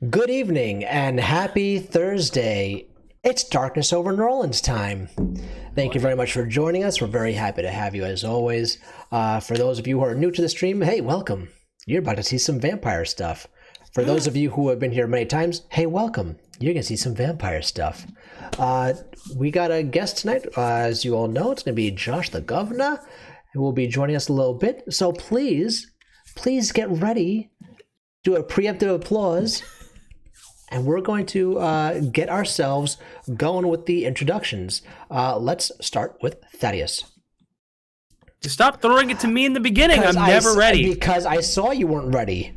Good evening and happy Thursday. It's Darkness Over New Orleans time. Thank you very much for joining us. We're very happy to have you as always. For those of you who are new to the stream, hey, welcome. You're about to see some vampire stuff. For those of you who have been here many times, hey, welcome. You're going to see some vampire stuff. We got a guest tonight. As you all know, it's going to be Josh the Governor, who will be joining us a little bit. So please get ready. Do a preemptive applause. And we're going to get ourselves going with the introductions. Let's start with Thaddeus. Stop throwing it to me in the beginning. I'm never ready. Because I saw you weren't ready.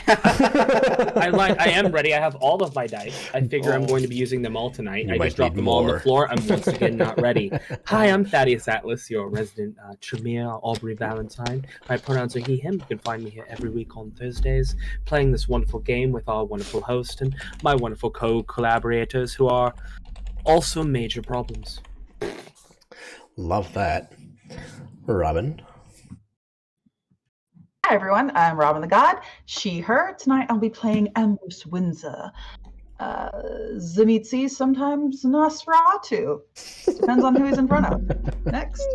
I am ready. I have all of my dice. I figure I'm going to be using them all tonight. I just dropped them all on the floor. I'm once again not ready. Hi, I'm Thaddeus Atlas, your resident Tremere Aubrey Valentine. My pronouns are he, him. You can find me here every week on Thursdays, playing this wonderful game with our wonderful host and my wonderful co-collaborators who are also major problems. Love that. Robin. Hi everyone, I'm Robin the God, she, her. Tonight I'll be playing Ambrose Windsor. Zimitzi, sometimes Nosferatu. Depends on who he's in front of. Next.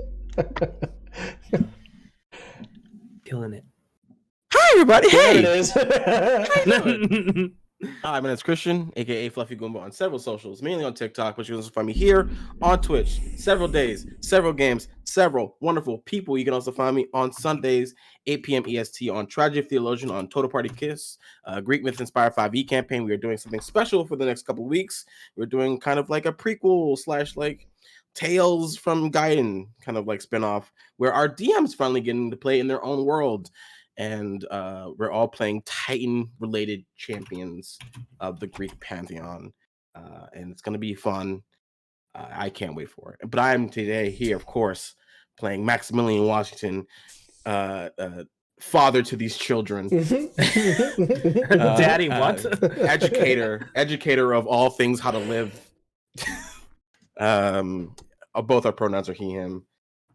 Killing it. Hi everybody, hey! There it is. Hi, my name's Christian, aka Fluffy Goomba on several socials, mainly on TikTok, but you can also find me here on Twitch, several days, several games, several wonderful people. You can also find me on Sundays, 8 p.m. EST on Tragic Theologian on Total Party Kiss, Greek Myth Inspired 5e campaign. We are doing something special for the next couple of weeks. We're doing kind of like a prequel / like Tales from Gaiden kind of like spinoff, where our DMs finally getting to play in their own world. And we're all playing Titan-related champions of the Greek pantheon, and it's going to be fun. I can't wait for it. But I'm today here, of course, playing Maximilian Washington, father to these children, Daddy, what? educator of all things how to live. Both our pronouns are he, him,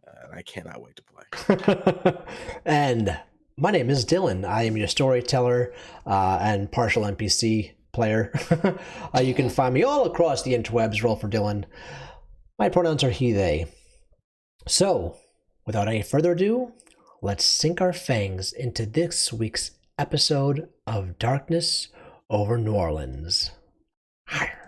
and I cannot wait to play. And my name is Dylan. I am your storyteller and partial NPC player. You can find me all across the interwebs. Roll for Dylan. My pronouns are he, they. So, without any further ado, let's sink our fangs into this week's episode of Darkness Over New Orleans. Higher.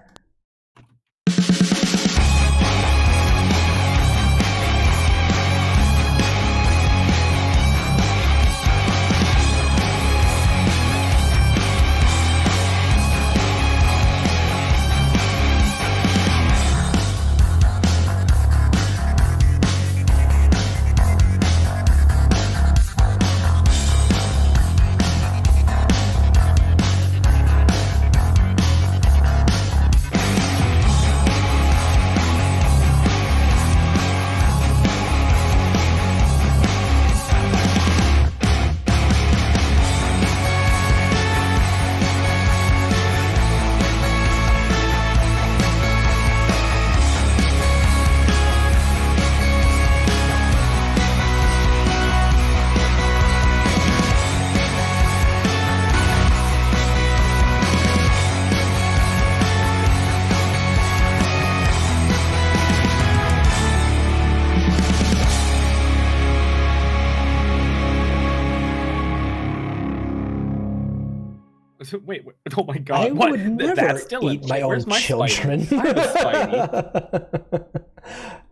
Wait, oh my god. I what? would never That's still eat my own Where's my children. Spidey?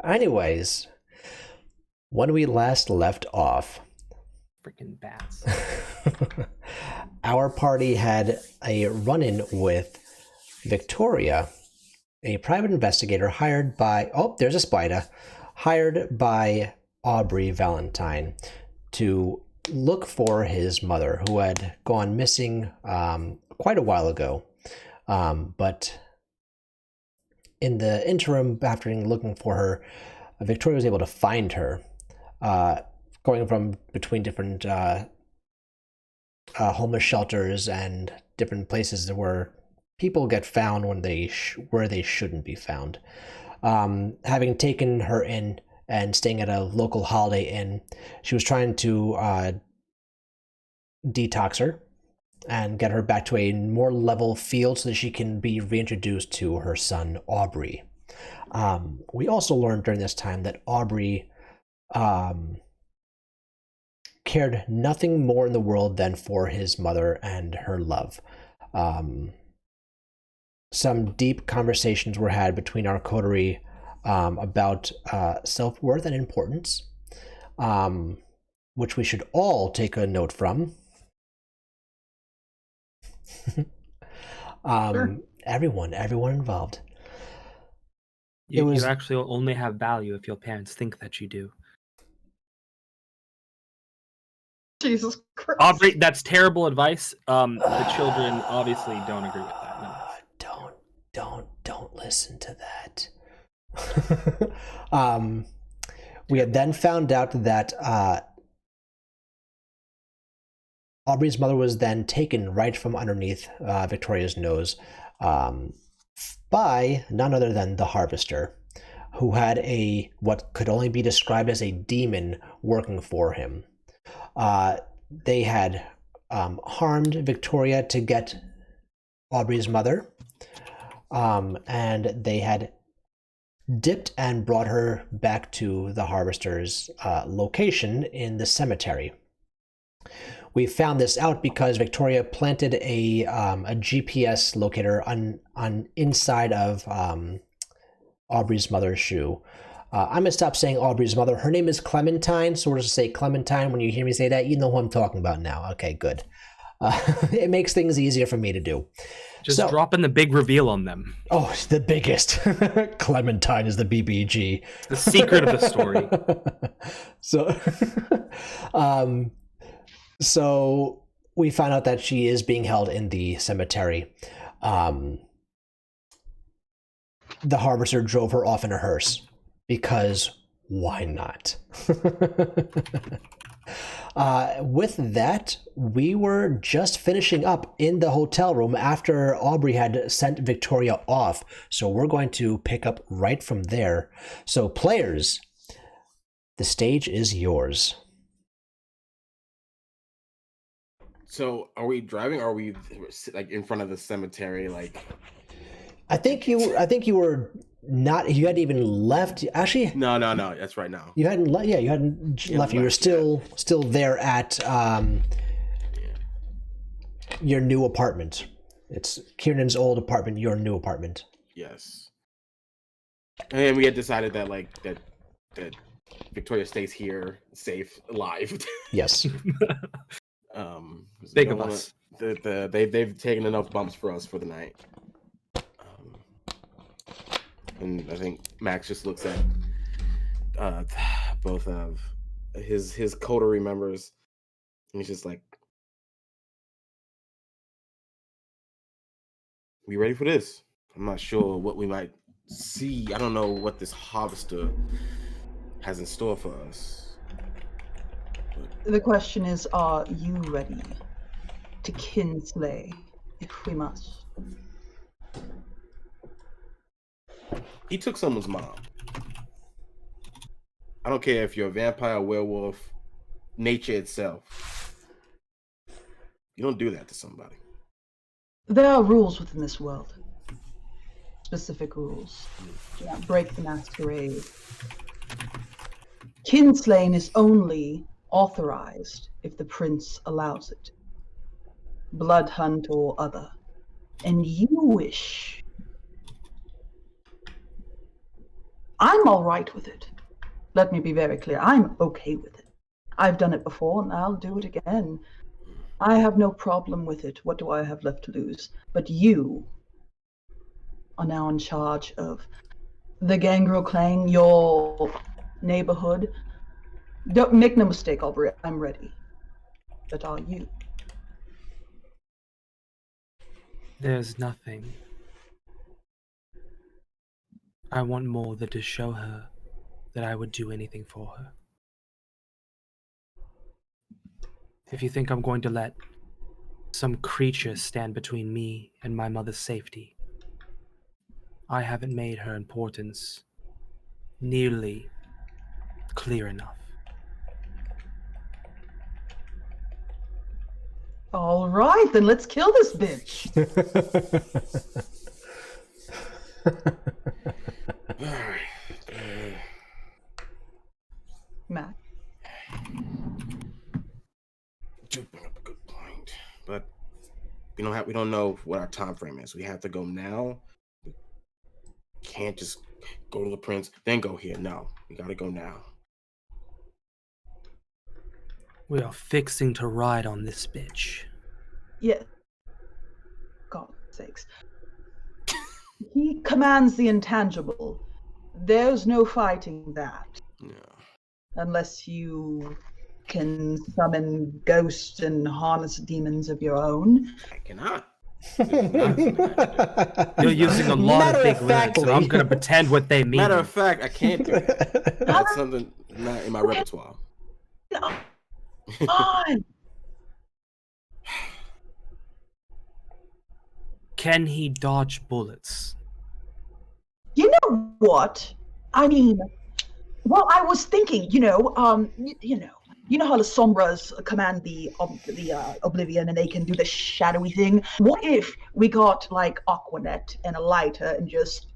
Anyways, when we last left off, Freaking bats. our party had a run-in with Victoria, a private investigator hired by... Oh, there's a spider. Hired by Aubrey Valentine to look for his mother, who had gone missing quite a while ago. But in the interim, after looking for her, Victoria was able to find her, going from between different homeless shelters and different places where people get found when where they shouldn't be found. Having taken her in and staying at a local Holiday Inn, she was trying to detox her, and get her back to a more level field so that she can be reintroduced to her son Aubrey. We also learned during this time that Aubrey cared nothing more in the world than for his mother and her love. Some deep conversations were had between our coterie about self-worth and importance, which we should all take a note from. Sure. Everyone involved. You actually only have value if your parents think that you do. Jesus Christ. Aubrey, that's terrible advice. The children obviously don't agree with that. No. Don't listen to that. We had then found out that Aubrey's mother was then taken right from underneath Victoria's nose by none other than the Harvester, who had what could only be described as a demon working for him. They had harmed Victoria to get Aubrey's mother, and they had dipped and brought her back to the Harvester's location in the cemetery. We found this out because Victoria planted a GPS locator on inside of Aubrey's mother's shoe. I'm gonna stop saying Aubrey's mother. Her name is Clementine, so we're just say Clementine. When you hear me say that, you know who I'm talking about now. Okay, good. It makes things easier for me to do. Just dropping the big reveal on them. Oh, the biggest. Clementine is the BBG. The secret of the story. So we found out that she is being held in the cemetery. The Harvester drove her off in a hearse because why not? With that, we were just finishing up in the hotel room after Aubrey had sent Victoria off. So we're going to pick up right from there. So players, the stage is yours. So are we driving? Or are we like in front of the cemetery? Like, I think you were not. You hadn't even left. Actually, no. That's right now. You hadn't left. Yeah, you hadn't left. You were still there at your new apartment. It's Kiernan's old apartment. Your new apartment. Yes. And we had decided that that Victoria stays here, safe, alive. Yes. Think of us. They've taken enough bumps for us for the night. And I think Max just looks at both of his coterie members, and he's just like, "We ready for this? I'm not sure what we might see. I don't know what this harvester has in store for us." The question is, are you ready to kinslay if we must? He took someone's mom. I don't care if you're a vampire, werewolf, nature itself. You don't do that to somebody. There are rules within this world. Specific rules. Do not break the masquerade. Kinslaying is only authorized if the prince allows it. Blood hunt or other. And you wish. I'm all right with it. Let me be very clear. I'm okay with it. I've done it before and I'll do it again. I have no problem with it. What do I have left to lose? But you are now in charge of the Gangrel Clan, your neighborhood. Don't make no mistake, Aubrey. I'm ready. But are you? There's nothing. I want more than to show her that I would do anything for her. If you think I'm going to let some creature stand between me and my mother's safety, I haven't made her importance nearly clear enough. All right, then let's kill this bitch. Matt. Do bring up a good point, but we don't know what our time frame is. We have to go now. We can't just go to the prince, then go here. No, we gotta go now. We are fixing to ride on this bitch. Yeah. God's sakes. He commands the intangible. There's no fighting that. Yeah. Unless you can summon ghosts and harness demons of your own. I cannot. You're using a lot of big words, and I'm going to pretend what they mean. Matter of fact, I can't do it. That's something not in my repertoire. Fine. Can he dodge bullets? You know what? I mean, well, I was thinking, you know how the Sombras command the Oblivion and they can do the shadowy thing? What if we got like Aquanet and a lighter and just,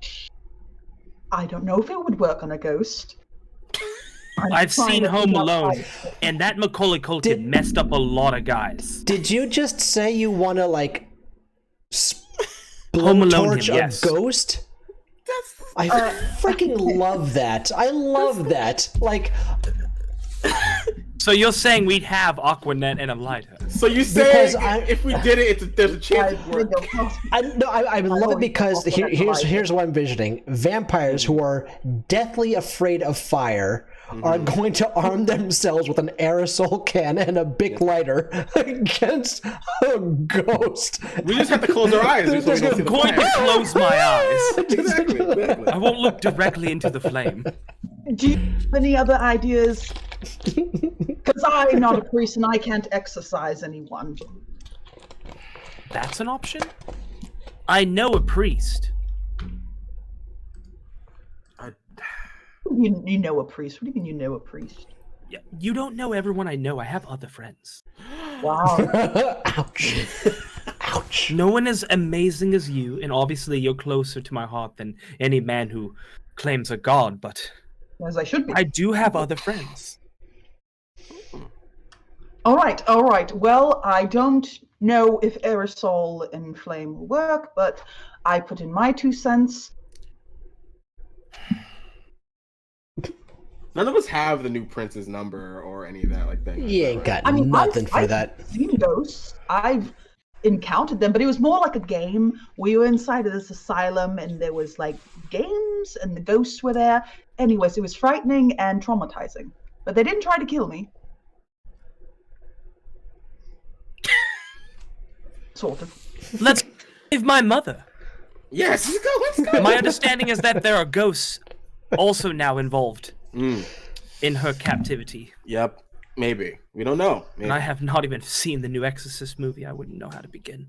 I don't know if it would work on a ghost. I've seen Home Alone, and that Macaulay Culkin messed up a lot of guys. Did you just say you want to like Home Alone torch him, yes. a ghost? I freaking love that. I love that. Like, so you're saying we'd have Aquanet and a lighter? So you say if we did it, there's a chance it would work. I love it because here's what I'm envisioning: vampires who are deathly afraid of fire are going to arm themselves with an aerosol can and a big lighter against a ghost. We just have to close our eyes. I'm going to close my eyes. Exactly. I won't look directly into the flame. Do you have any other ideas? Because I'm not a priest and I can't exorcise anyone. That's an option? I know a priest. You know a priest? What do you mean you know a priest? Yeah, you don't know everyone I know. I have other friends. Wow. Ouch. Ouch. No one as amazing as you, and obviously you're closer to my heart than any man who claims a god, but As I should be. I do have other friends. All right. Well, I don't know if aerosol and flame will work, but I put in my 2 cents. None of us have the new prince's number or any of that like that. You ain't got I mean, nothing for that. I've seen ghosts. I've encountered them, but it was more like a game. We were inside of this asylum, and there was like games, and the ghosts were there. Anyways, it was frightening and traumatizing. But they didn't try to kill me. Sort of. Let's save my mother. Yes, let's go. My understanding is that there are ghosts also now involved in her captivity. Yep, maybe. We don't know. Maybe. And I have not even seen the new Exorcist movie. I wouldn't know how to begin.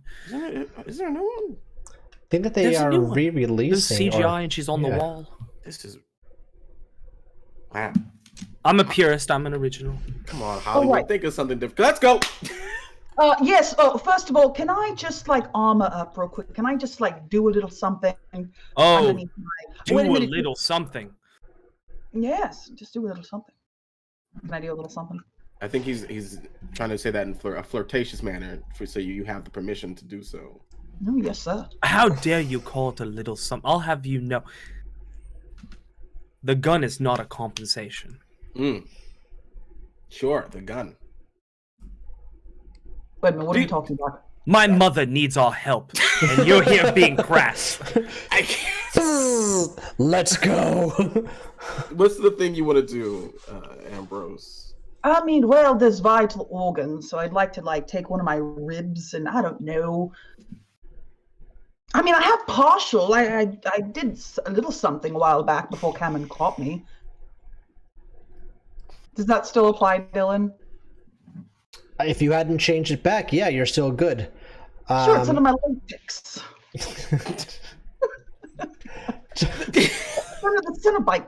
Is there no one? I think that they There's a are new one. There's re-releasing. CGI and she's on the wall. This is wow. I'm a purist. I'm an original. Come on, Hollywood. right. Think of something different. Let's go. Yes. First of all, can I just like armor up real quick? Can I just like do a little something? Oh, underneath do Wait a minute. little something. Yes, just do a little something. Can I do a little something? I think he's trying to say that in a flirtatious manner, so you have the permission to do so. No, yes, sir. How dare you call it a little something? I'll have you know. The gun is not a compensation. Sure, the gun. Wait a minute, what are you talking about? My mother needs our help, and you're here being crass. I can't. Let's go. What's the thing you want to do, Ambrose? I mean, well, there's vital organs, so I'd like to like take one of my ribs, and I don't know. I mean, I have partial. I did a little something a while back before Cameron caught me. Does that still apply, Dylan? If you hadn't changed it back, yeah, you're still good. Sure, it's under my latex. Under the Cinnabite.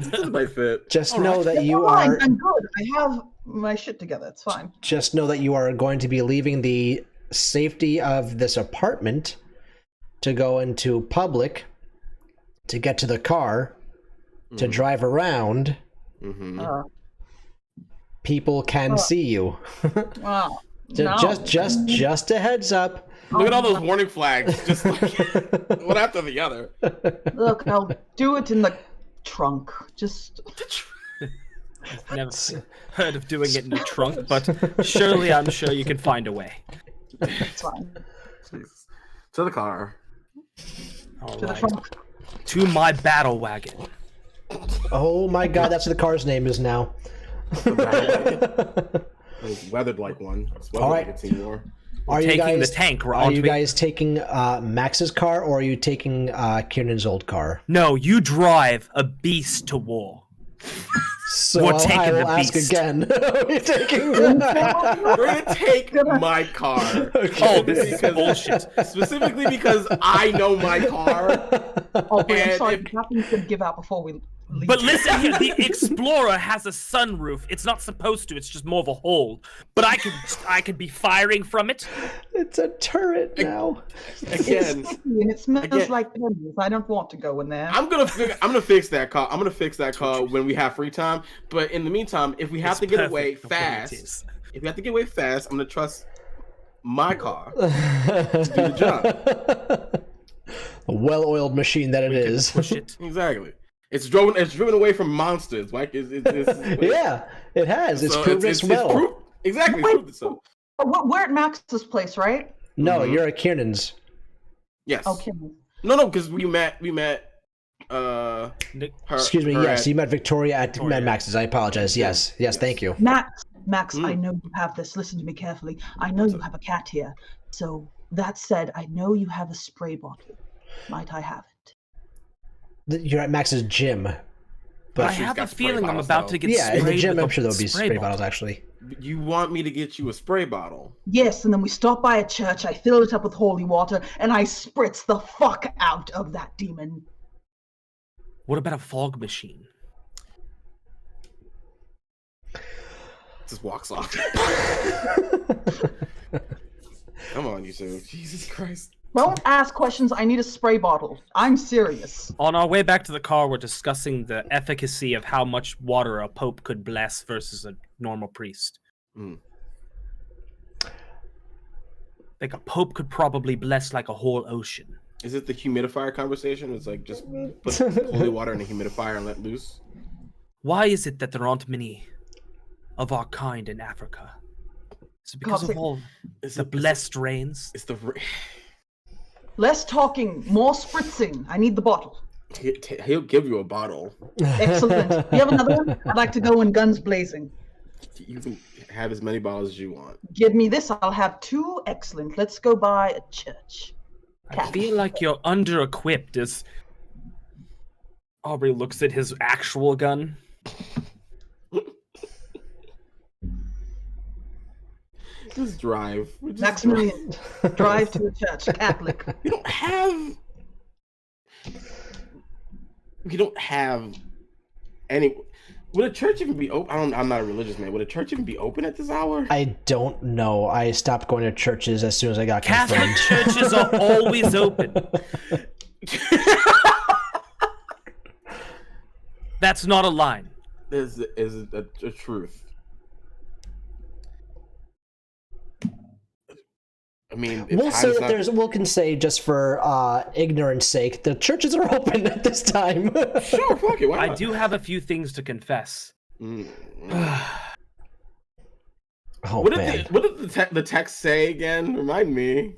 This might fit. Just All know right. that you Fine, are. I'm good. I have my shit together. It's fine. Just know that you are going to be leaving the safety of this apartment to go into public, to get to the car, to drive around. Mm-hmm. People can see you. No. Just a heads up. Look at all those warning flags, just like one after the other. Look, I'll do it in the trunk. Just. I've never heard of doing it in a trunk, but surely I'm sure you can find a way. It's fine. Jesus. To the car. All To the right. trunk. To my battle wagon. Oh my god, that's what the car's name is now. It's weathered like one. It's All right. weathered like a Timor. Are you Taking guys, the tank, Are aren't you we? guys taking Max's car, or are you taking Kiernan's old car? No, you drive a beast to war. So We're taking I will the ask beast. again. Are we taking? We're gonna take my car. Oh, this is bullshit. Specifically because I know my car. Oh, but I'm And sorry. if- Nothing's gonna give out before we leave. But listen here, the Explorer has a sunroof. It's not supposed to. It's just more of a hole. But I could be firing from it. It's a turret now. Again, And it smells Again. like pennies. I don't want to go in there. I'm gonna fix that car. I'm gonna fix that car when we have free time. But in the meantime, if we have It's to get perfect away the way it fast, is. if we have to get away fast, I'm gonna trust my car to do the job. A well-oiled machine that it is. Push it. Exactly. It's driven away from monsters. Like Yeah, it has. It's proved its well. Exactly. It's proved itself. We're at Max's place, right? No, Mhm. you're at Kiernan's. Yes. Okay. No, because we met. Her, Excuse me. her Yes, at- you met Victoria at Victoria. Mad Max's. I apologize. Yes, thank you. Max, I know you have this. Listen to me carefully. I know you have a cat here. So that said, I know you have a spray bottle. Might I have it? You're at Max's gym. But I she's have a got spray feeling I'm bottles, about though. to get Yeah, in sprayed the gym, with I'm a sure there'll be spray bottle. bottles, actually. You want me to get you a spray bottle? Yes, and then we stop by a church. I fill it up with holy water, and I spritz the fuck out of that demon. What about a fog machine? Just walks off. Come on, you two. Jesus Christ. Don't ask questions. I need a spray bottle. I'm serious. On our way back to the car, we're discussing the efficacy of how much water a pope could bless versus a normal priest. Mm. Like a pope could probably bless like a whole ocean. Is it the humidifier conversation? It's like just put holy water in a humidifier and let loose. Why is it that there aren't many of our kind in Africa? Is it because of all the blessed rains? It's the. Less talking, more spritzing. I need the bottle. He'll give you a bottle. Excellent. You have another one? I'd like to go in guns blazing. You can have as many bottles as you want. Give me this. I'll have two. Excellent. Let's go by a church. I feel like you're under-equipped as Aubrey looks at his actual gun. Just drive. Maximilian, drive to a church. Catholic. We don't have any. Would a church even be open? I'm not a religious man. Would a church even be open at this hour? I don't know. I stopped going to churches as soon as I got Catholic confirmed. churches are always open. That's not a line. Is a truth. I mean, We'll say that we can say just for ignorance sake, the churches are open at this time. Sure, fuck it. Why I not? do have a few things to confess. Oh What man. did the text say again? Remind me.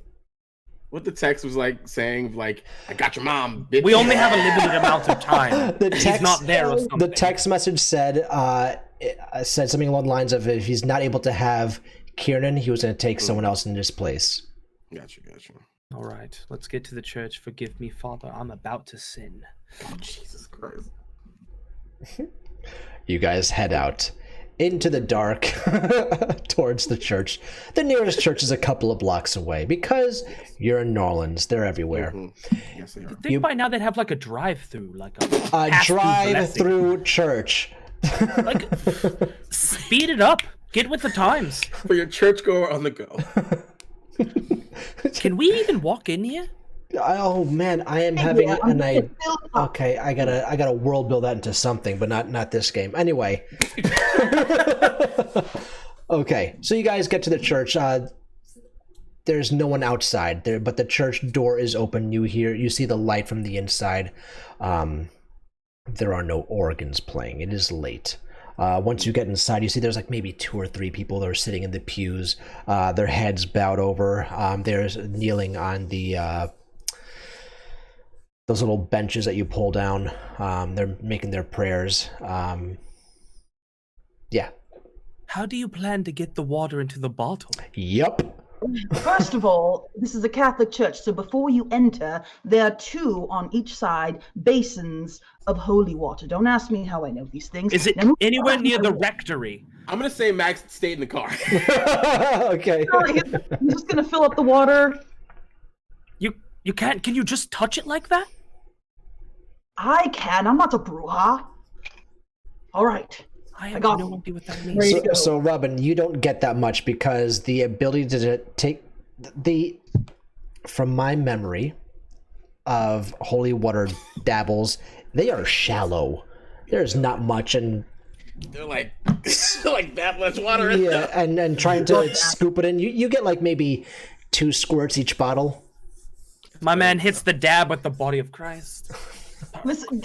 What the text was like saying, like, I got your mom, bitch. We only have a limited amount of time. He's not there or something. The text message said said something along the lines of if he's not able to have Kiernan, he was going to take someone else in his place. Gotcha. All right, let's get to the church. Forgive me, Father. I'm about to sin. Oh, Jesus Christ. You guys head out. into the dark towards the church. The nearest church is a couple of blocks away because you're in New Orleans. They're everywhere. Yes, they are. I think by now they'd have like a drive-through, like a drive-through church. Like, speed it up. Get with the times. For your churchgoer on the go. Can we even walk in here? Oh man, I am having an idea. Okay, I gotta world build that into something, but not this game. Anyway. Okay, so you guys get to the church. There's no one outside there, but the church door is open. You see the light from the inside. There are no organs playing. It is late. Once you get inside, you see there's like maybe 2 or 3 people that are sitting in the pews, their heads bowed over. There's kneeling on the those little benches that you pull down. They're making their prayers. Yeah. How do you plan to get the water into the bottle? Yep. First of all, this is a Catholic church, so before you enter, there are 2 on each side basins of holy water. Don't ask me how I know these things. Is it anywhere near the rectory? I'm gonna say Max stayed in the car. Okay. I'm just gonna fill up the water. You can't. Can you just touch it like that? I can. I'm not a bruja. All right. I have got no idea what that means. So Robin, you don't get that much because the ability to take from my memory of holy water dabbles, they are shallow. There's not much, and they're like that much water in yeah, and trying to scoop it in, you get like maybe 2 squirts each bottle. My man hits the dab with the body of Christ. Listen,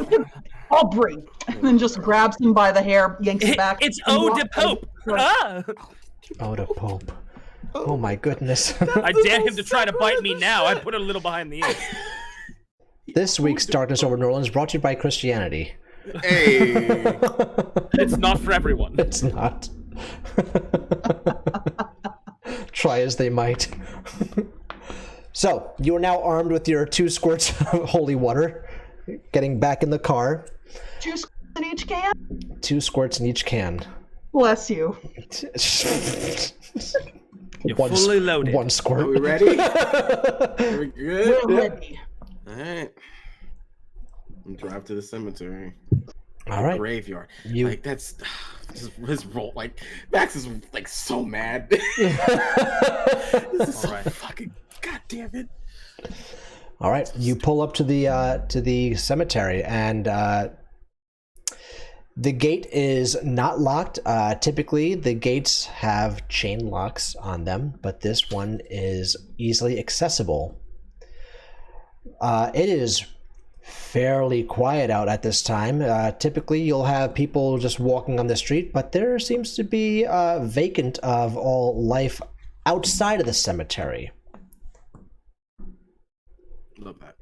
Aubrey, and then just grabs him by the hair, yanks him back. It's Eau de Pope. Ah! Eau de Pope. Oh my goodness. I dare him to try to bite me now. I put a little behind the ears. This week's Darkness Over New Orleans brought to you by Christianity. Hey. It's not for everyone. It's not. Try as they might. So, you are now armed with your 2 squirts of holy water. Getting back in the car. 2 squirts in each can? 2 squirts in each can. Bless you. You're fully loaded. 1 squirt. Are we ready? Are we good? We're ready. All right. Drive to the cemetery. All right. Graveyard. Like that's his role. Like Max is like so mad. This is so fucking goddamn it. All right, you pull up to the cemetery, and the gate is not locked. Typically, the gates have chain locks on them, but this one is easily accessible. It is fairly quiet out at this time. Typically, you'll have people just walking on the street, but there seems to be vacant of all life outside of the cemetery. Love that.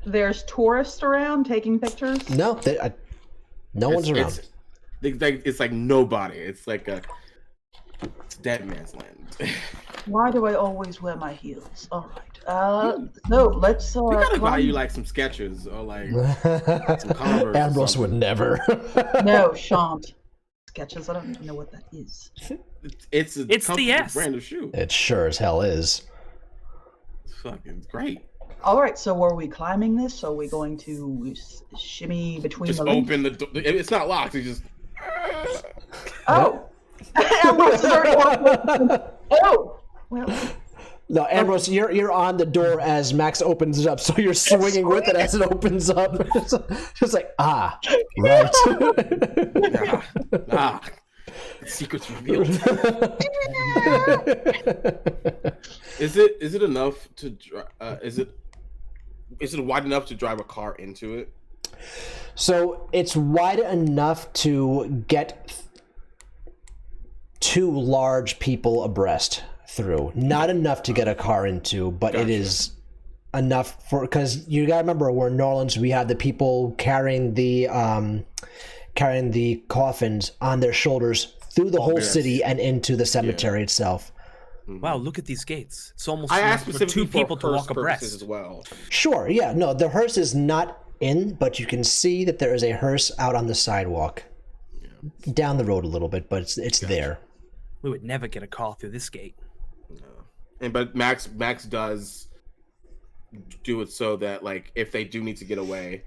There's tourists around taking pictures? No, no one's around. It's like nobody. It's like it's dead man's land. Why do I always wear my heels? All right. So let's. We gotta buy you like some Skechers or like some Converse. Ambrose would never. No, shan't. Skechers. I don't even know what that is. It's the S brand of shoe. It sure as hell is. It's fucking great. All right. So are we climbing this? Are we going to shimmy between just the links? open the door. It's not locked. It's just. Oh. Ambrose is already open. Oh. Well. No, Ambrose, you're on the door as Max opens it up, so you're swinging with it as it opens up. Just like, right. The secret's revealed. Is it enough to is it wide enough to drive a car into it? So it's wide enough to get 2 large people abreast through. Not enough to get a car into, but It is enough for, because you gotta remember, we're in New Orleans, we have the people carrying the coffins on their shoulders through the whole city and into the cemetery itself. Wow, look at these gates. It's almost I asked for specifically 2 people to walk abreast as well. Sure, yeah, no, the hearse is not in, but you can see that there is a hearse out on the sidewalk. down the road a little bit, but it's Gotcha. there. We would never get a car through this gate. No. But Max does do it so that like if they do need to get away,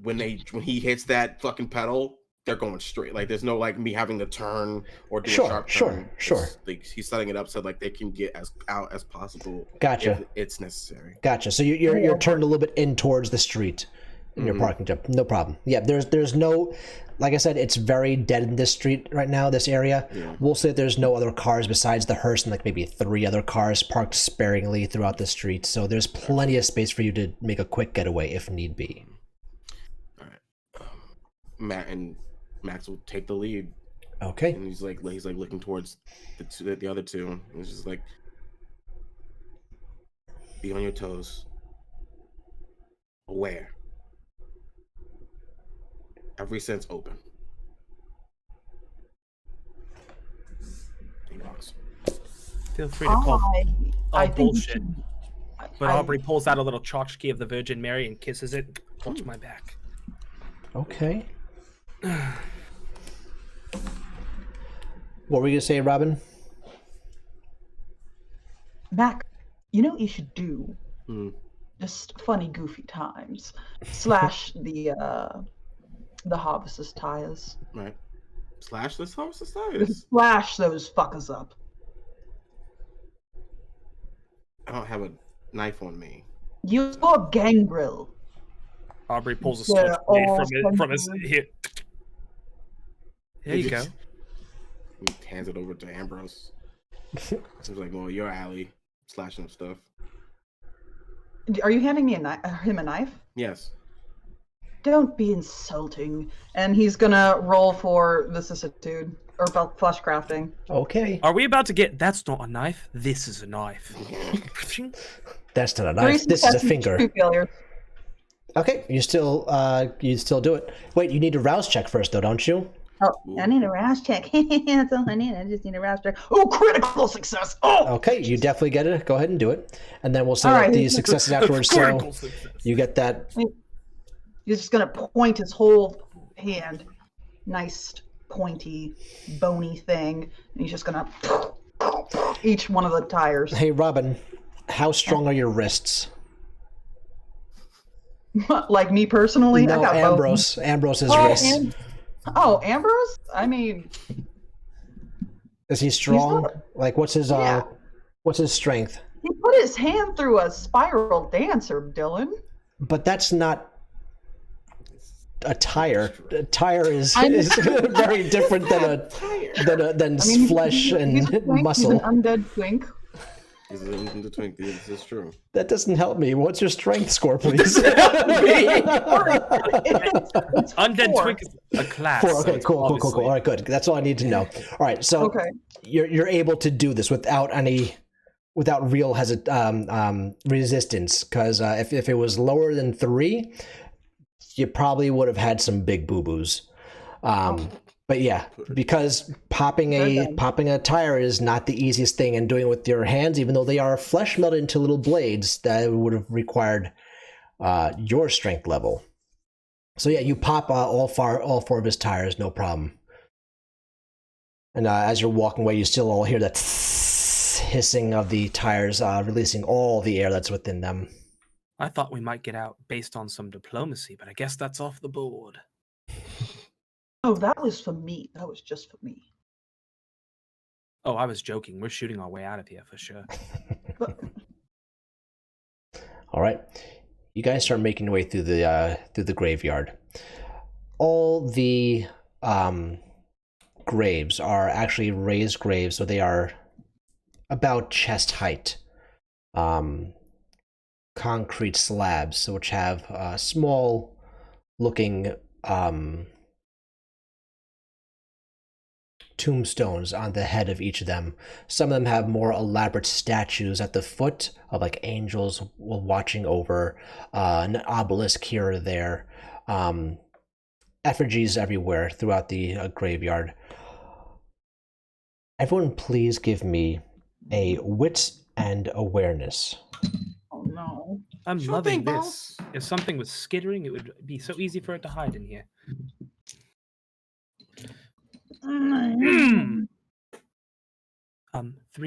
when he hits that fucking pedal, they're going straight. Like there's no like me having to turn or do a sharp turn. Sure. Like, he's setting it up so like they can get as out as possible. Gotcha. If it's necessary. Gotcha. So you're turned a little bit in towards the street in your parking job. No problem. Yeah, there's no, like I said, it's very dead in this street right now, this area. Yeah. We'll say there's no other cars besides the hearse and like maybe 3 other cars parked sparingly throughout the street. So there's plenty of space for you to make a quick getaway if need be. All right. Max will take the lead. Okay. And he's like looking towards the other two. And he's just like, be on your toes. Aware. Every sense open. He walks. Feel free to call. I Oh, think bullshit. But Aubrey pulls out a little tchotchke of the Virgin Mary and kisses it. Watch my back. Okay. What were you gonna say, Robin? Mac, you know what you should do? Just funny, goofy times. Slash the harvesters tires. Right. Slash this harvesters tires. Slash those fuckers up. I don't have a knife on me. You're a gangrel. Aubrey pulls a Yeah, switch from his hip. There you go. He hands it over to Ambrose. Seems like, well, your alley, slashing up stuff. Are you handing me him a knife? Yes. Don't be insulting. And he's gonna roll for vicissitude or flesh crafting. Okay. Are we about to get? That's not a knife. This is a knife. That's not a knife. This is a finger. 2 failures. Okay, you still do it. Wait, you need a rouse check first, though, don't you? Oh, I need a rouse check. That's all I need. I just need a rouse check. Oh, critical success! Oh, Okay, you definitely get it. Go ahead and do it, and then we'll say All that right. the successes afterwards. So you get that. he's just gonna point his whole hand, nice, pointy, bony thing, and he's just gonna each one of the tires. Hey, Robin, how strong are your wrists? Like me personally, No, I got Ambrose. Ambrose's Oh, wrists. Ambrose? I mean, Is he strong? not- Like, what's his strength? he put his hand through a spiral dancer, Dylan. But that's not a tire. A tire is I know. very different than flesh and He's a twink. muscle. He's an undead twink. This is the twink. This is true. That doesn't help me. What's your strength score, please? It's Undead 4. twink is a class. 4. Okay, so cool. obviously- All right, good. That's all I need to know. All right, so Okay. you're able to do this without real resistance, because if it was lower than 3, you probably would have had some big boo-boos. But yeah, because popping a tire is not the easiest thing, and doing it with your hands, even though they are flesh melted into little blades, that would have required your strength level. So yeah, you pop all 4 of his tires, no problem. And as you're walking away, you still all hear that hissing of the tires, releasing all the air that's within them. I thought we might get out based on some diplomacy, but I guess that's off the board. Oh, that was for me. That was just for me. Oh, I was joking. We're shooting our way out of here for sure. All right, you guys start making your way through the graveyard. All the graves are actually raised graves, so they are about chest height. Concrete slabs, which have small looking tombstones on the head of each of them. Some of them have more elaborate statues at the foot of like angels watching over, an obelisk here or there, effigies everywhere throughout the graveyard. Everyone please give me a wits and awareness. Oh no. I'm Sure loving thing, this. If something was skittering, it would be so easy for it to hide in here. 3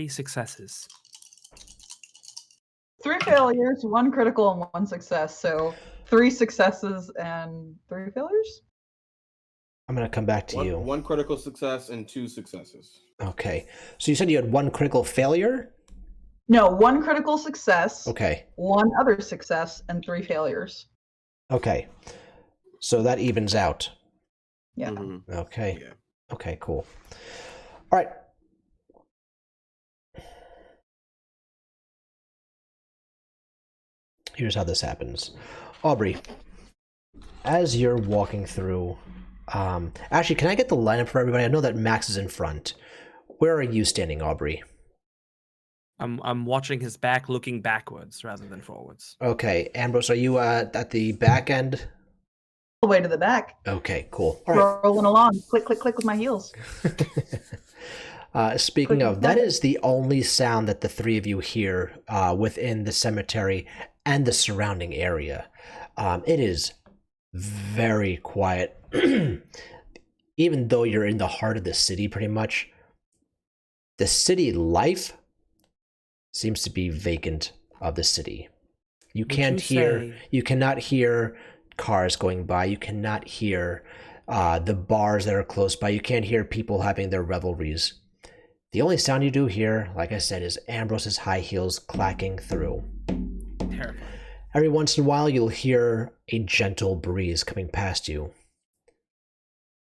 successes. 3 failures, 1 critical, and 1 success. So 3 successes and 3 failures? I'm going to come back to you. One critical success and 2 successes. Okay. So you said you had 1 critical failure? No, 1 critical success. Okay. 1 other success and 3 failures. Okay. So that evens out. Yeah. Mm-hmm. Okay. Yeah. Okay, cool. All right. Here's how this happens. Aubrey, as you're walking through, actually, can I get the lineup for everybody? I know that Max is in front. Where are you standing, Aubrey? I'm watching his back, looking backwards rather than forwards. Okay, Ambrose, are you at the back end? All the way to the back. Okay, cool. All right. Rolling along. Click, click, click with my heels. Speaking of, that is the only sound that the 3 of you hear within the cemetery and the surrounding area. It is very quiet. Even though you're in the heart of the city, pretty much, the city life seems to be vacant of the city. You cannot hear cars going by. You cannot hear the bars that are close by. You can't hear people having their revelries. The only sound you do hear, like I said, is Ambrose's high heels clacking through. Terrifying. Every once in a while, you'll hear a gentle breeze coming past you.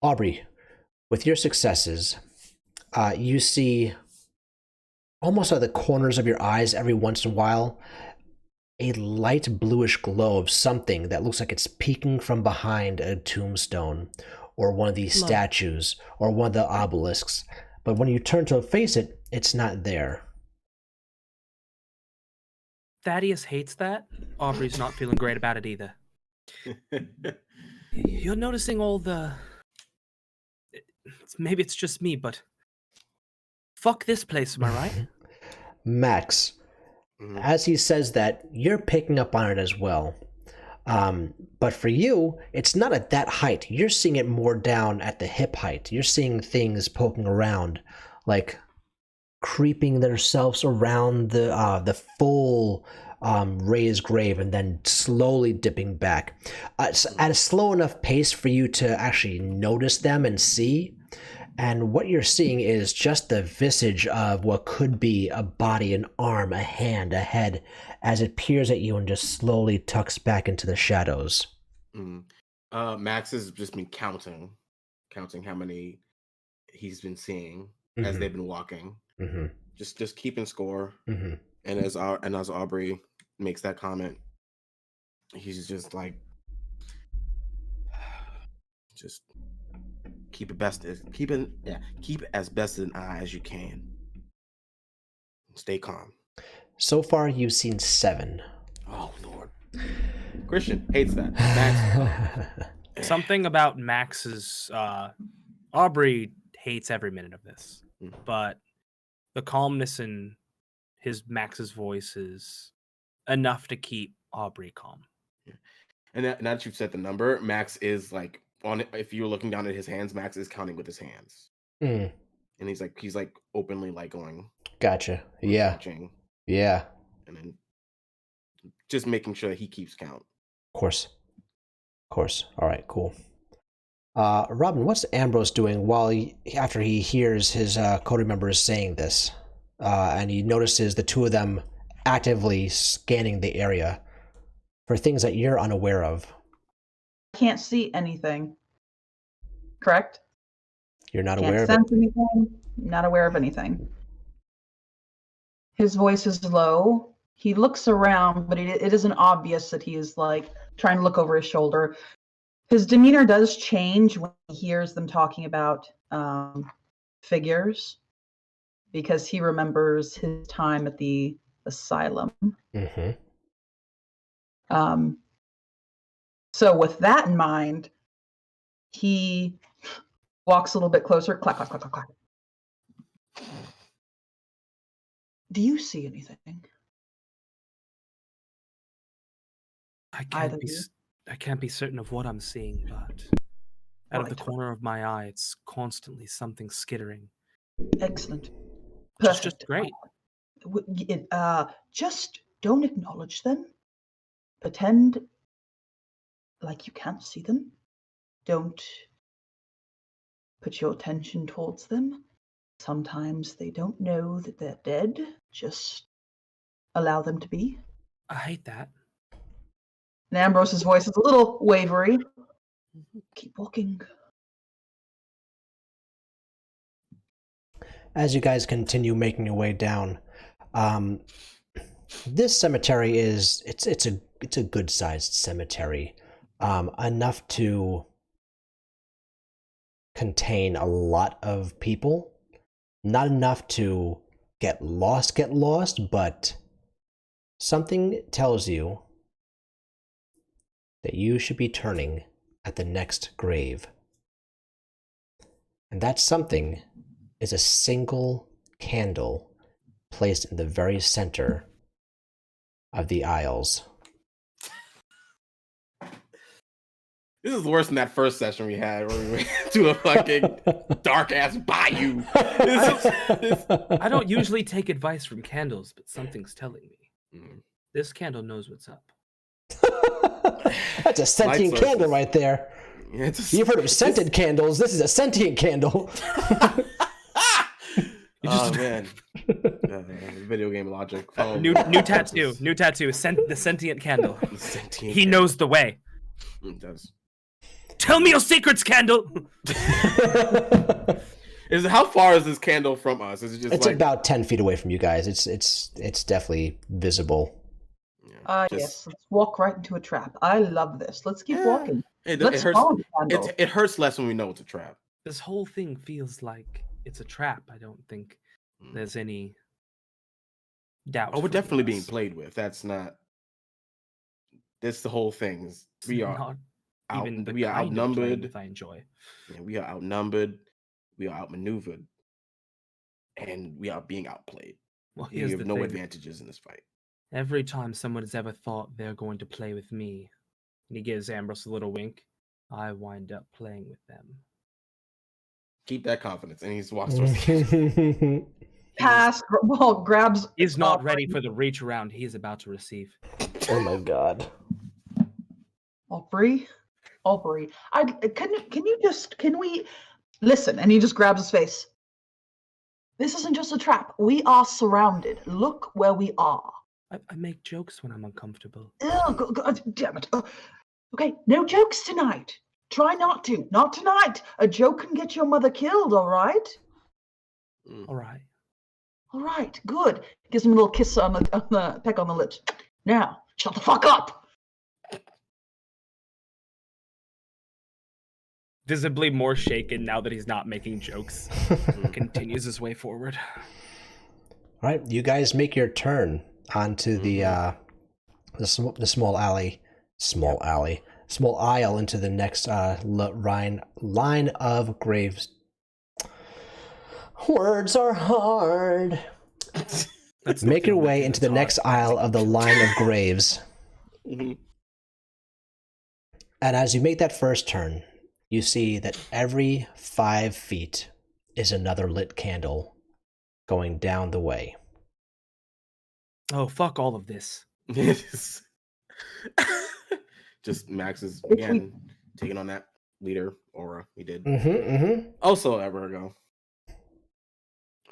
Aubrey, with your successes, you see, almost out of the corners of your eyes every once in a while, a light bluish glow of something that looks like it's peeking from behind a tombstone or one of these statues or one of the obelisks. But when you turn to face it, it's not there. Thaddeus hates that. Aubrey's not feeling great about it either. You're noticing all the... Maybe it's just me, but... Fuck this place, am I right? Max, as he says that, you're picking up on it as well. But for you, it's not at that height. You're seeing it more down at the hip height. You're seeing things poking around, like creeping themselves around the full raised grave and then slowly dipping back. At a slow enough pace for you to actually notice them and see. And what you're seeing is just the visage of what could be a body, an arm, a hand, a head, as it peers at you and just slowly tucks back into the shadows. Max has just been counting how many he's been seeing as they've been walking. Just keeping score. And as Aubrey makes that comment, he's just like, just keep as best an eye as you can. Stay calm. So far, you've seen 7. Oh Lord, Christian hates that. Max, Something about Max's Aubrey hates every minute of this, but the calmness in Max's voice is enough to keep Aubrey calm. Yeah. And now that you've said the number, Max is like if you're looking down at his hands, Max is counting with his hands. And he's like openly like going. Gotcha. Yeah. Watching. Yeah. And then just making sure that he keeps count. Of course. All right, cool. Robin, what's Ambrose doing after he hears his code members saying this? And he notices the 2 of them actively scanning the area for things that you're unaware of. I can't see anything. Correct? You're not aware of it? Can't sense anything. Not aware of anything. His voice is low. He looks around, but it isn't obvious that he is like trying to look over his shoulder. His demeanor does change when he hears them talking about figures, because he remembers his time at the asylum. So with that in mind, he walks a little bit closer. Clack, clack, clack, clack, clack. Do you see anything? I can't be certain of what I'm seeing, but Out of the corner of my eye, it's constantly something skittering. Excellent. Just Perfect. great. Just don't acknowledge them. Pretend like you can't see them. Don't put your attention towards them. Sometimes they don't know that they're dead. Just allow them to be. I hate that. And Ambrose's voice is a little wavery. Keep walking. As you guys continue making your way down, this cemetery it's a good sized cemetery, enough to contain a lot of people, not enough to get lost, but something tells you that you should be turning at the next grave. And that something is a single candle placed in the very center of the aisles. This is worse than that first session we had where we went to a fucking dark ass bayou. I don't usually take advice from candles, but something's telling me. This candle knows what's up. That's a sentient candle right there. You've heard of scented candles. This is a sentient candle. Man. Video game logic. New tattoo. The sentient candle. He knows the way. It does. Tell me your secrets, candle. How far is this candle from us? Is it just? It's about 10 feet away from you guys. It's definitely visible. Yes. Let's walk right into a trap. I love this. Let's keep walking. It hurts less when we know it's a trap. This whole thing feels like it's a trap. I don't think there's any doubt. Oh, we're definitely being played with. That's the whole thing. We are outnumbered. I enjoy. Yeah, we are outnumbered. We are outmaneuvered, and we are being outplayed. Well, we have no advantages in this fight. Every time someone has ever thought they're going to play with me, and he gives Ambrose a little wink, I wind up playing with them. Keep that confidence, and he walks towards Pass. Well, grabs. He's not ready for the reach around he is about to receive. Oh my god. Aubrey. Can we listen? And he just grabs his face. This isn't just a trap. We are surrounded. Look where we are. I make jokes when I'm uncomfortable. Oh, damn it. Okay, no jokes tonight. Try not to. Not tonight. A joke can get your mother killed, all right? All right. All right, good. Gives him a little kiss on the peck on the lips. Now, shut the fuck up. Visibly more shaken now that he's not making jokes. Continues his way forward. All right, you guys make your turn onto the small aisle into the next line of graves. Words are hard. Make your way into the next aisle of the line of graves. And as you make that first turn, you see that every 5 feet is another lit candle going down the way. Oh, fuck all of this. Just Max is, again, taking on that leader aura he did. Also, ever ago.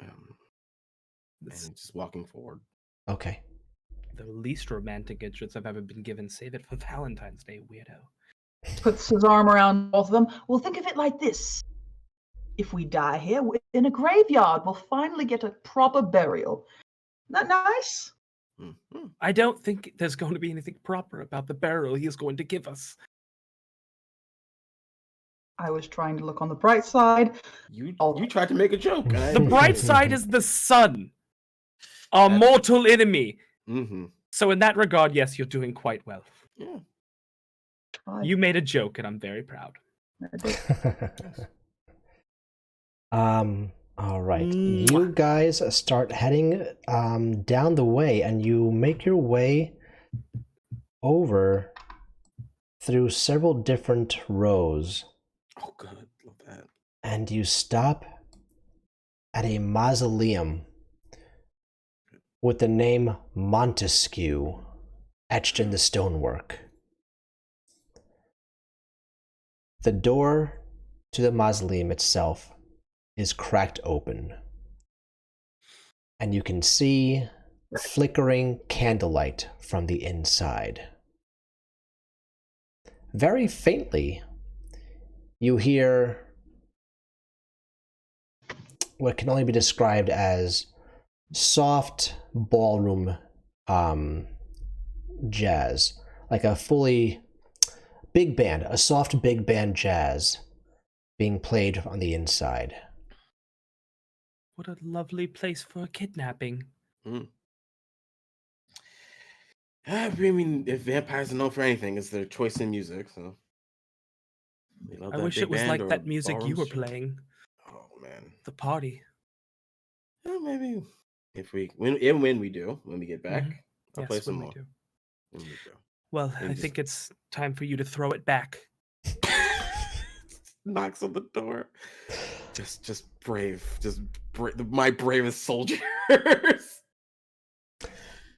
And just walking forward. Okay. The least romantic entrance I've ever been given. Save it for Valentine's Day, weirdo. Puts his arm around both of them. Well, think of it like this. If we die here, we're in a graveyard. We'll finally get a proper burial. Isn't that nice? I don't think there's going to be anything proper about the burial he is going to give us. I was trying to look on the bright side. You tried to make a joke. The bright side is the sun. Our mortal enemy. So in that regard, yes, you're doing quite well. Yeah. You made a joke, and I'm very proud. All right. You guys start heading down the way, and you make your way over through several different rows Oh, good. Love that. And you stop at a mausoleum with the name Montesquieu etched in the stonework. The door to the mausoleum itself is cracked open, and you can see flickering candlelight from the inside. Very faintly, you hear what can only be described as soft ballroom jazz, like a fully big band, a soft big band jazz being played on the inside. What a lovely place for a kidnapping. I mean, if vampires are known for anything, it's their choice in music. So I wish it was like that music you were playing. Oh man, the party. Yeah, maybe if we when we get back, I'll play some more. When we do. Well, I think it's time for you to throw it back. Knocks on the door. Just brave. My bravest soldiers.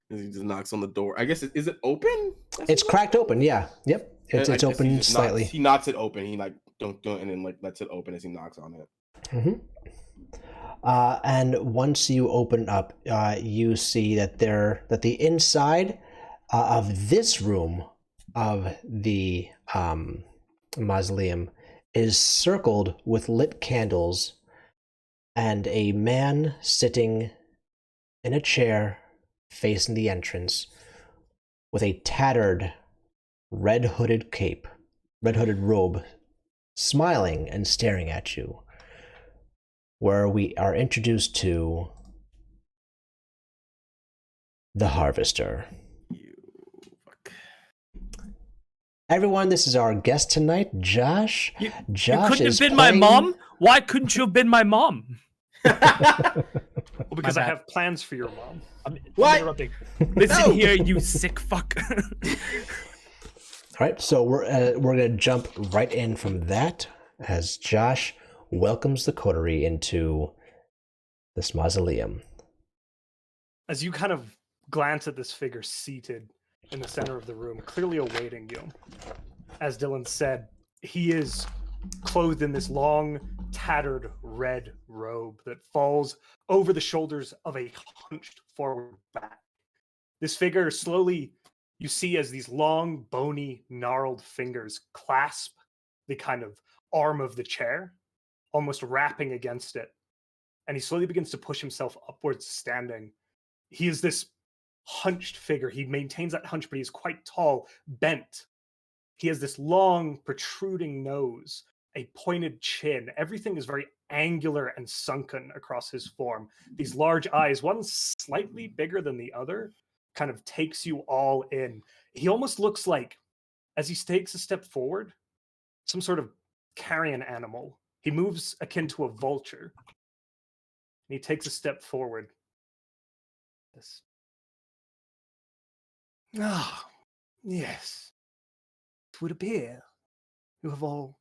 He just knocks on the door. I guess is it open? It's cracked open. Yeah. Yep. It's open slightly. He knocks it open. He like don't and then like lets it open as he knocks on it. Mm-hmm. And once you open up, you see that the inside of this room of the mausoleum is circled with lit candles, and a man sitting in a chair facing the entrance with a tattered red-hooded robe, smiling and staring at you, where we are introduced to the Harvester. You fuck. Everyone, this is our guest tonight, Josh. Josh couldn't have been my mom? Why couldn't you have been my mom? Well, because I have plans for your mom. I'm interrupting. Listen here, you sick fuck. All right, so we're gonna jump right in from that as Josh welcomes the coterie into this mausoleum. As you kind of glance at this figure seated in the center of the room, clearly awaiting you, as Dylan said, he is clothed in this long, tattered red robe that falls over the shoulders of a hunched forward back. This figure slowly, you see as these long, bony, gnarled fingers clasp the kind of arm of the chair, almost rapping against it. And he slowly begins to push himself upwards, standing. He is this hunched figure. He maintains that hunch, but he's quite tall, bent. He has this long, protruding nose, a pointed chin. Everything is very angular and sunken across his form. These large eyes, one slightly bigger than the other, kind of takes you all in. He almost looks like, as he takes a step forward, some sort of carrion animal. He moves akin to a vulture. And he takes a step forward. This. Ah, yes. It would appear you have all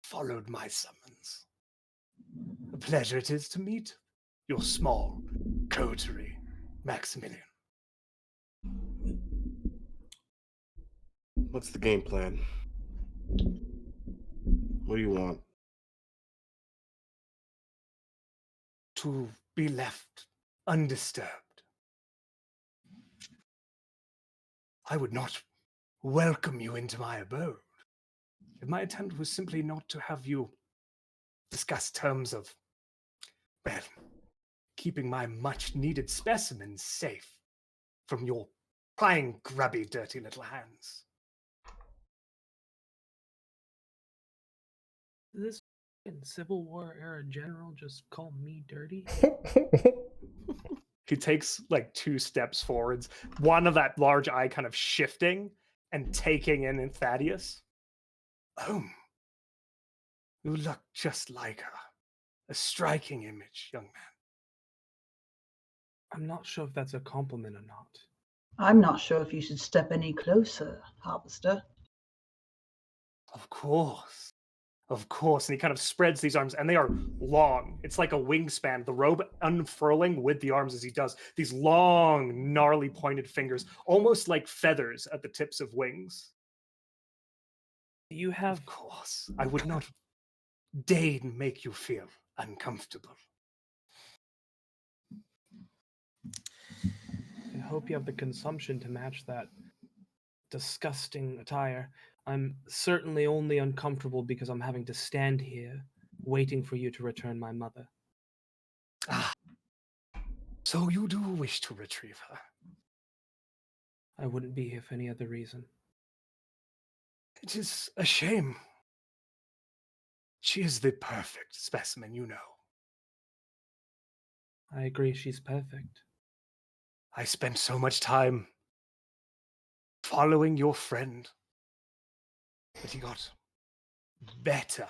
followed my summons. A pleasure it is to meet your small coterie, Maximilian. What's the game plan? What do you want? To be left undisturbed. I would not welcome you into my abode if my intent was simply not to have you discuss terms of, well, keeping my much-needed specimens safe from your prying, grubby, dirty little hands. This Civil War era general just call me dirty? He takes like 2 steps forwards, one of that large eye kind of shifting and taking in Thaddeus. Oh, you look just like her. A striking image, young man. I'm not sure if that's a compliment or not. I'm not sure if you should step any closer, Harvester. Of course. Of course. And he kind of spreads these arms, and they are long. It's like a wingspan, the robe unfurling with the arms as he does. These long, gnarly, pointed fingers, almost like feathers at the tips of wings. You have... Of course. I would not deign make you feel uncomfortable. I hope you have the consumption to match that disgusting attire. I'm certainly only uncomfortable because I'm having to stand here waiting for you to return my mother. Ah, so you do wish to retrieve her? I wouldn't be here for any other reason. It is a shame. She is the perfect specimen, you know. I agree, she's perfect. I spent so much time following your friend, but he got better.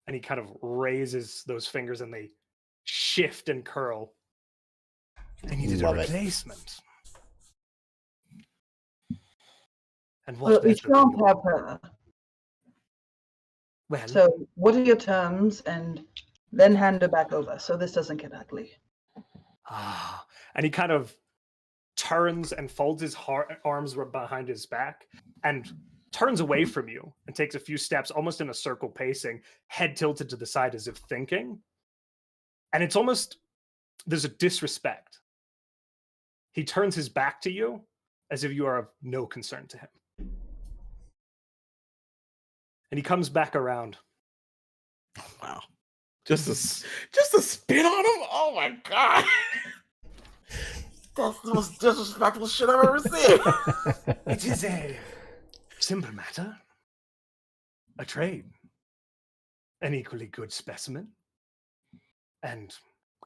And he kind of raises those fingers and they shift and curl. I needed Love a it. replacement. And Well, what we better can't than have her. Well, So, what are your terms? And then hand her back over so this doesn't get ugly. And he kind of turns and folds his arms behind his back and turns away from you and takes a few steps, almost in a circle pacing, head tilted to the side as if thinking. And it's almost, there's a disrespect. He turns his back to you as if you are of no concern to him. And he comes back around. Wow. Just a spit on him? Oh my god. That's the most disrespectful shit I've ever seen. It is a simple matter. A trade. An equally good specimen. And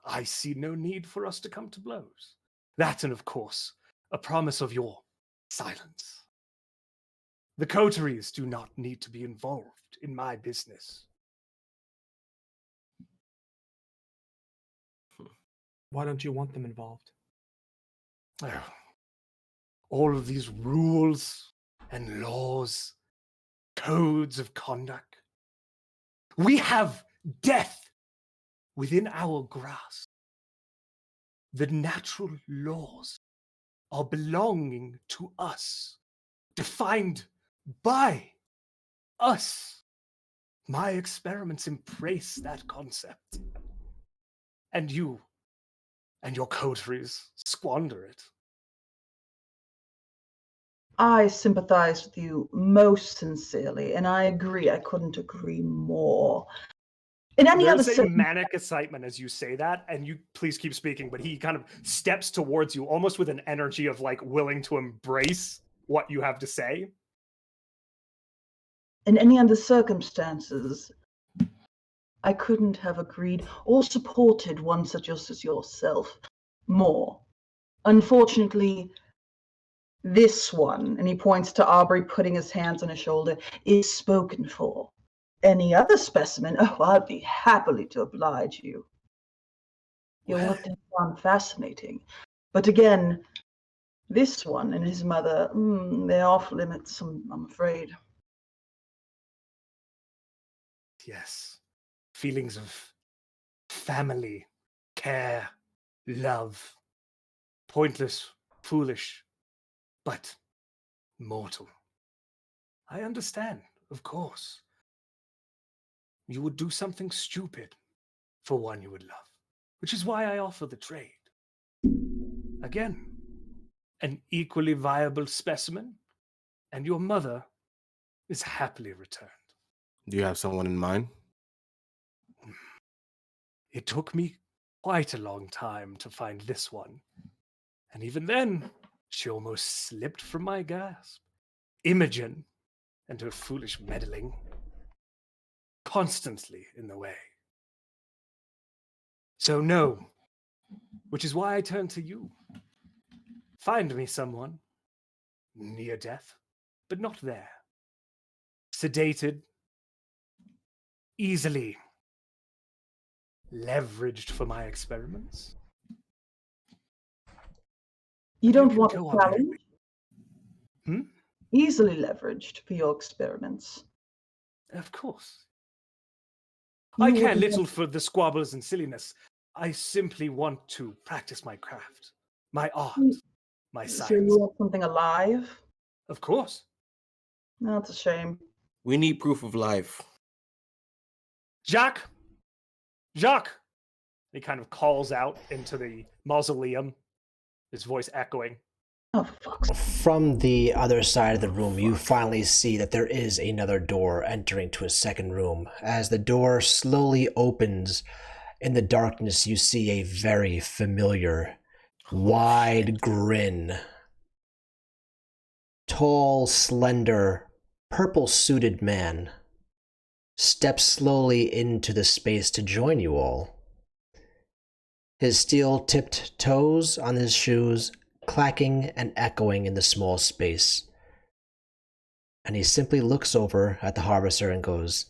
I see no need for us to come to blows. That, and of course, a promise of your silence. The coteries do not need to be involved in my business. Why don't you want them involved? All of these rules and laws, codes of conduct. We have death within our grasp. The natural laws are belonging to us, defined by us. My experiments embrace that concept. And you and your coteries squander it. I sympathize with you most sincerely, and I agree. I couldn't agree more. In any other There's a manic excitement as you say that, and you please keep speaking, but he kind of steps towards you almost with an energy of like willing to embrace what you have to say. In any other circumstances, I couldn't have agreed or supported one such as yourself more. Unfortunately, this one, and he points to Aubrey putting his hands on his shoulder, is spoken for. Any other specimen, oh, I'd be happily to oblige you. Your work does sound fascinating. But again, this one and his mother, they're off limits, I'm afraid. Yes. Feelings of family, care, love. Pointless, foolish, but mortal. I understand, of course. You would do something stupid for one you would love, which is why I offer the trade. Again, an equally viable specimen, and your mother is happily returned. Do you have someone in mind? It took me quite a long time to find this one. And even then, she almost slipped from my grasp. Imogen and her foolish meddling, constantly in the way. So no, which is why I turn to you. Find me someone, near death, but not there. Sedated, easily leveraged for my experiments. You don't can want go a on there. challenge? Hmm? Easily leveraged for your experiments. Of course. You I care wouldn't little for the squabbles and silliness. I simply want to practice my craft, my art, want- my So you science. want something alive? Of course. That's a shame. We need proof of life. Jacques! Jacques! He kind of calls out into the mausoleum, his voice echoing. Oh, for fuck's sake. From the other side of the room, you finally see that there is another door entering to a second room. As the door slowly opens, in the darkness, you see a very familiar, wide grin. Tall, slender, purple-suited man steps slowly into the space to join you all. His steel-tipped toes on his shoes clacking and echoing in the small space. And he simply looks over at the harvester and goes,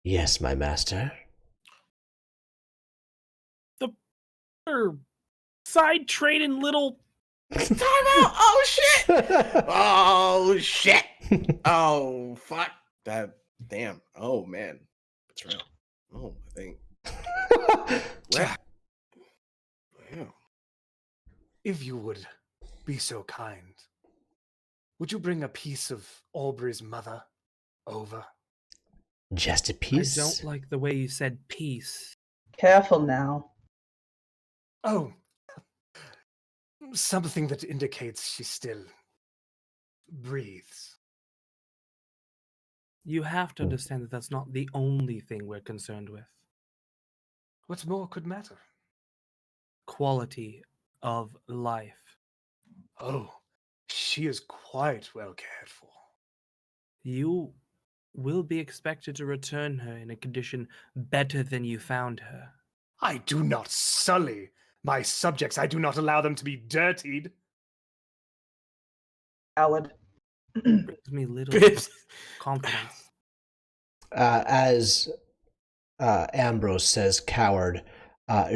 "Yes, my master." Side trading little. Time out! Oh shit! Oh shit! Oh fuck! That damn! Oh man! Betrayal. Oh, I think. Jack, Damn. if you would be so kind, would you bring a piece of Aubrey's mother over? Just a I piece? don't like the way you said peace. Careful now. Oh, something that indicates she still breathes. You have to understand that that's not the only thing we're concerned with. What more could matter? Quality of life. Oh, she is quite well cared for. You will be expected to return her in a condition better than you found her. I do not sully my subjects. I do not allow them to be dirtied. Coward. Brings me little Bibbs. confidence. As Ambrose says coward,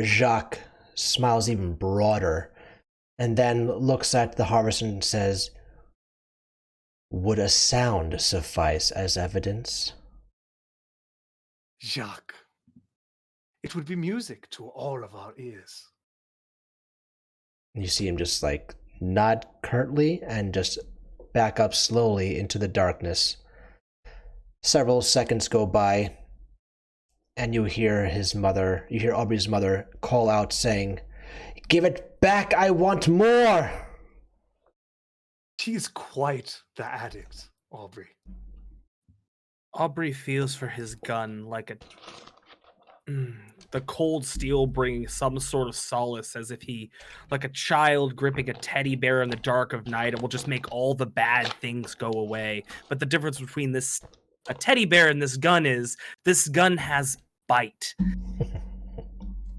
Jacques smiles even broader and then looks at the harvester and says, "Would a sound suffice as evidence?" Jacques, it would be music to all of our ears. You see him just like nod curtly and just back up slowly into the darkness. Several seconds go by, and you hear Aubrey's mother call out saying, "Give it back, I want more!" She is quite the addict, Aubrey. Aubrey feels for his gun like the cold steel bringing some sort of solace, as if he, like a child gripping a teddy bear in the dark of night, it will just make all the bad things go away. But the difference between a teddy bear and this gun is this gun has bite.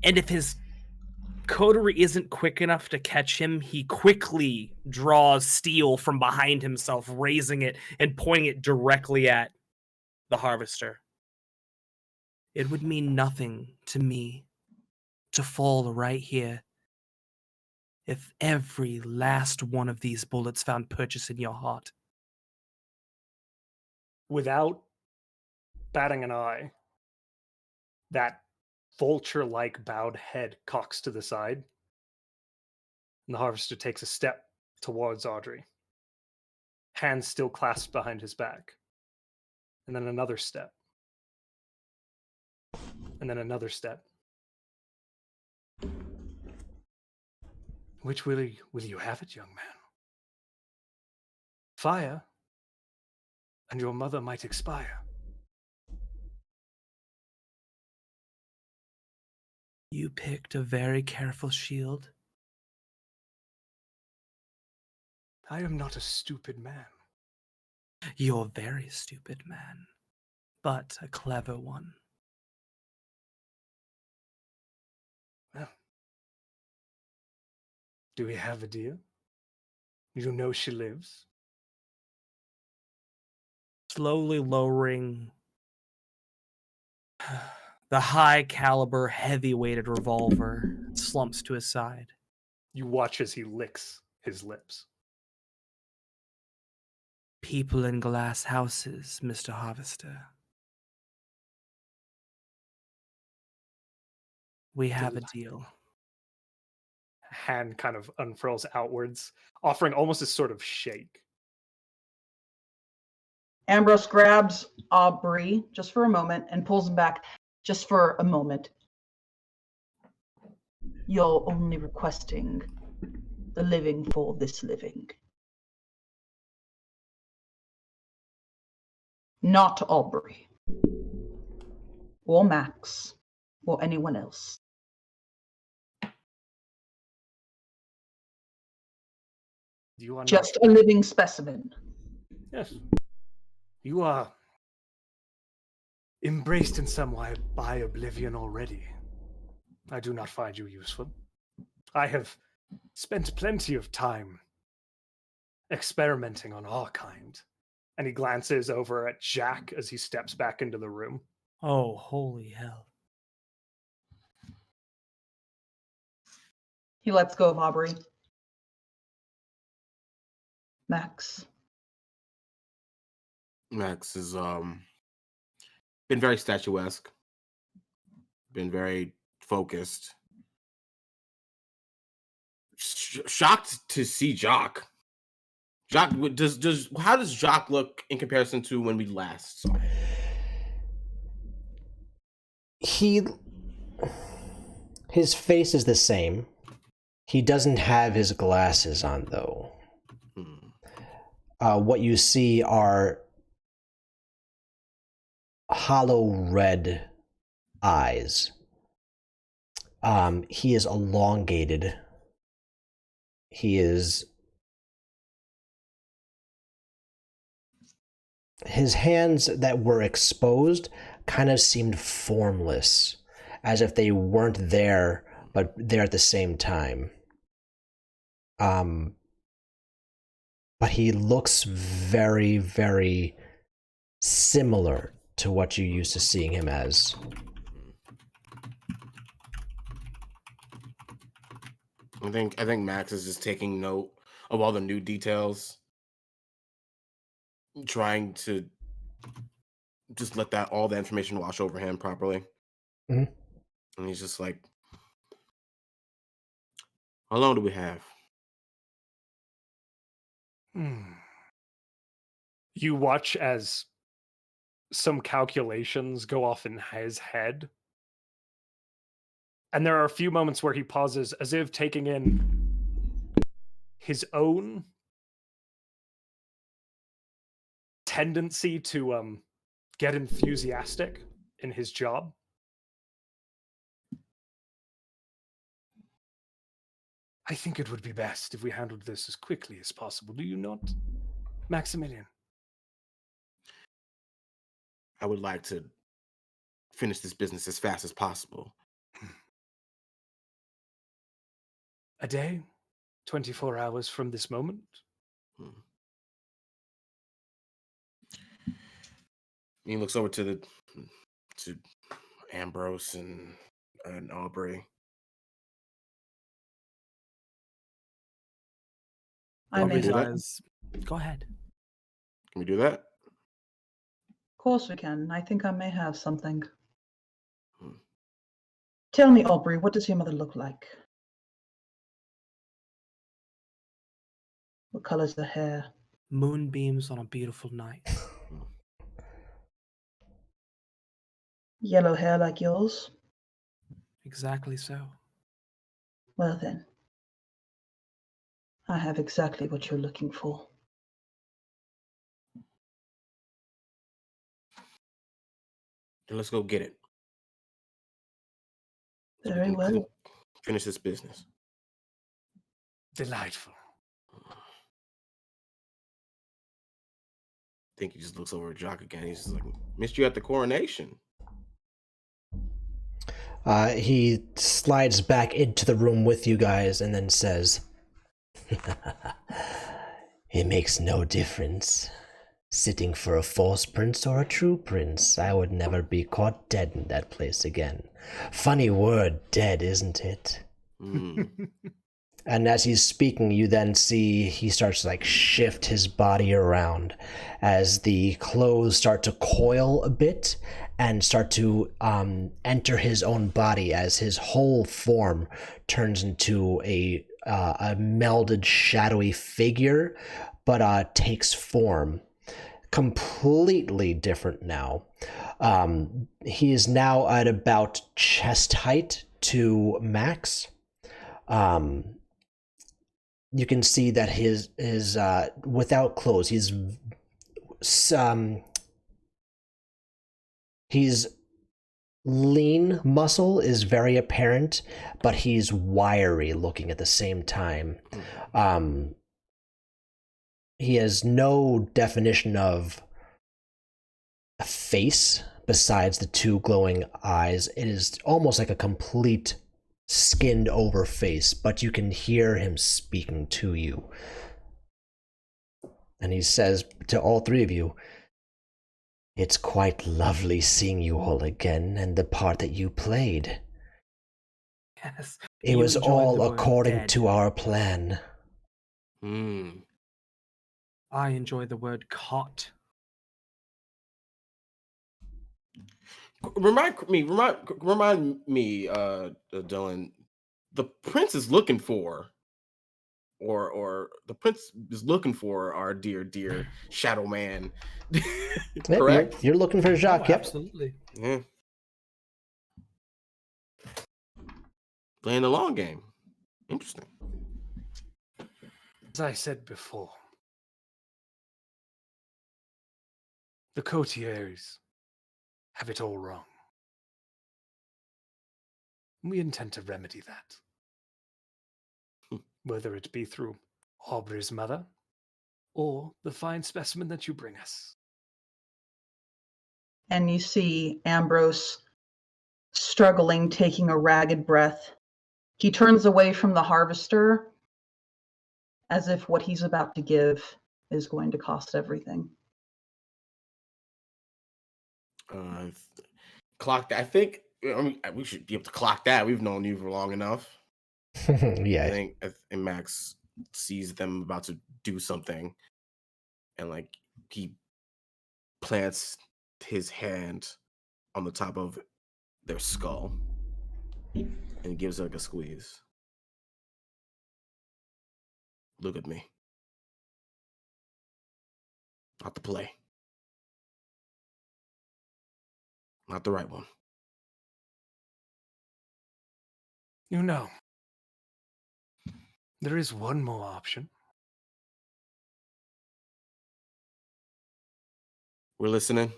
And if his coterie isn't quick enough to catch him, he quickly draws steel from behind himself, raising it and pointing it directly at the harvester. It would mean nothing to me to fall right here if every last one of these bullets found purchase in your heart. Without batting an eye, that vulture-like bowed head cocks to the side, and the harvester takes a step towards Audrey, hands still clasped behind his back, and then another step, and then another step. Which will you have it, young man? Fire, and your mother might expire. You picked a very careful shield. I am not a stupid man. You're a very stupid man, but a clever one. Well, do we have a deal? You know she lives? Slowly lowering the high caliber, heavy weighted revolver, slumps to his side. You watch as he licks his lips. People in glass houses, Mr. Harvester. We have a deal. Hand kind of unfurls outwards, offering almost a sort of shake. Ambrose grabs Aubrey just for a moment and pulls him back just for a moment. You're only requesting the living for this living. Not Aubrey. Or Max. Or anyone else. You are Just a living specimen. Yes. You are embraced in some way by oblivion already. I do not find you useful. I have spent plenty of time experimenting on our kind. And he glances over at Jack as he steps back into the room. Oh, holy hell. He lets go of Aubrey. Max. Max has been very statuesque, been very focused. Shocked to see Jock. Jock, how does Jock look in comparison to when we last saw him? His face is the same. He doesn't have his glasses on, though. What you see are hollow red eyes. He is elongated. His hands that were exposed kind of seemed formless, as if they weren't there, but there at the same time. But he looks very, very similar to what you used to seeing him as. I think Max is just taking note of all the new details, trying to just let all the information wash over him properly. Mm-hmm. And he's just like, how long do we have? You watch as some calculations go off in his head. And there are a few moments where he pauses as if taking in his own tendency to get enthusiastic in his job. I think it would be best if we handled this as quickly as possible. Do you not, Maximilian? I would like to finish this business as fast as possible. A day? 24 hours from this moment? He looks over to Ambrose and Aubrey. I may have. Go ahead. Can we do that? Of course we can. I think I may have something. Tell me, Aubrey, what does your mother look like? What color's the hair? Moonbeams on a beautiful night. Yellow hair like yours? Exactly so. Well then, I have exactly what you're looking for. Then let's go get it. Very well. Finish this business. Delightful. I think he just looks over at Jock again. He's just like, missed you at the coronation. He slides back into the room with you guys and then says, it makes no difference. Sitting for a false prince or a true prince, I would never be caught dead in that place again. Funny word, dead, isn't it? And as he's speaking, you then see he starts to like shift his body around as the clothes start to coil a bit and start to enter his own body as his whole form turns into a melded shadowy figure, but takes form. Completely different now. He is now at about chest height to Max. You can see that his without clothes, he's lean muscle is very apparent, but he's wiry looking at the same time. He has no definition of a face besides the two glowing eyes. It is almost like a complete skinned over face, but you can hear him speaking to you. And he says to all three of you, "It's quite lovely seeing you all again and the part that you played. Yes. It was all according to our plan." I enjoy the word caught. Remind me, Dylan. The prince is looking for, or the prince is looking for our dear Shadow Man. Correct? You're looking for Jacques. Yep. Absolutely. Yeah. Playing the long game. Interesting. As I said before, the courtiers have it all wrong. We intend to remedy that. Whether it be through Aubrey's mother or the fine specimen that you bring us. And you see Ambrose struggling, taking a ragged breath. He turns away from the harvester as if what he's about to give is going to cost everything. Clock that. I think we should be able to clock that. We've known you for long enough. Yeah. I think Max sees them about to do something, and like he plants his hand on the top of their skull and gives like a squeeze. Look at me. Not the play. Not the right one. You know, there is one more option. We're listening.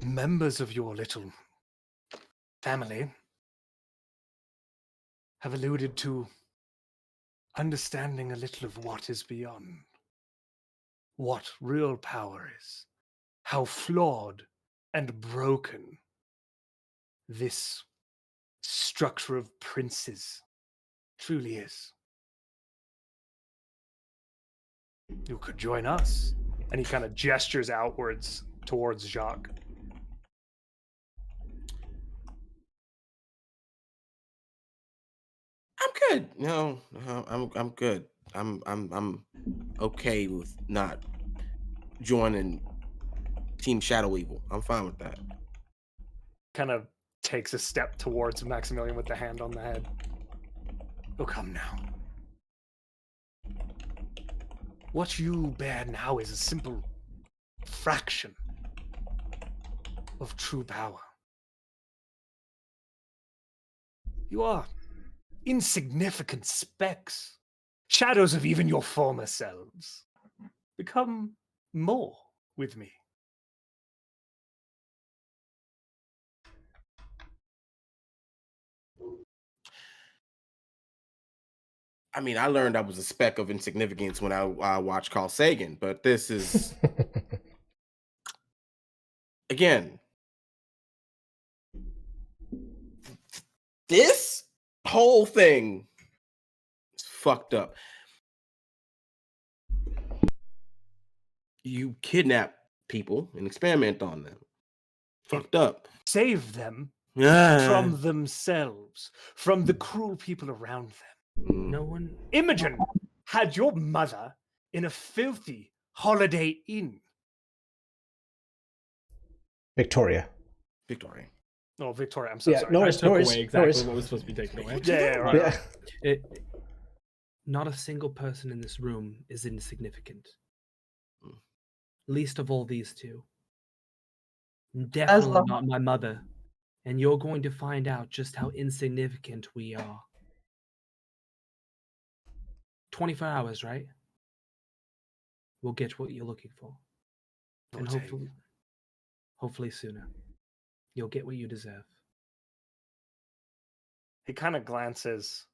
Members of your little family have alluded to understanding a little of what is beyond, what real power is, how flawed and broken this structure of princes truly is. You could join us. And he kind of gestures outwards towards Jacques. I'm good. No, I'm good. I'm okay with not joining Team Shadow Evil. I'm fine with that. Kind of takes a step towards Maximilian with the hand on the head. Oh, come now. What you bear now is a simple fraction of true power. You are insignificant specks, shadows of even your former selves. Become more with me. I mean, I learned I was a speck of insignificance when I watched Carl Sagan, but this is again, this whole thing is fucked up. You kidnap people and experiment on them. Fucked up. Save them from themselves, from the cruel people around them. No one. Imogen had your mother in a filthy Holiday Inn. Victoria. Oh, Victoria, I'm so sorry. No I worries, took no worries, away no exactly worries. what was supposed to be taken away. Yeah, right. Not a single person in this room is insignificant. Least of all these two. Definitely not my mother. And you're going to find out just how insignificant we are. 24 hours, right? We'll get what you're looking for. And hopefully sooner. You'll get what you deserve. He kind of glances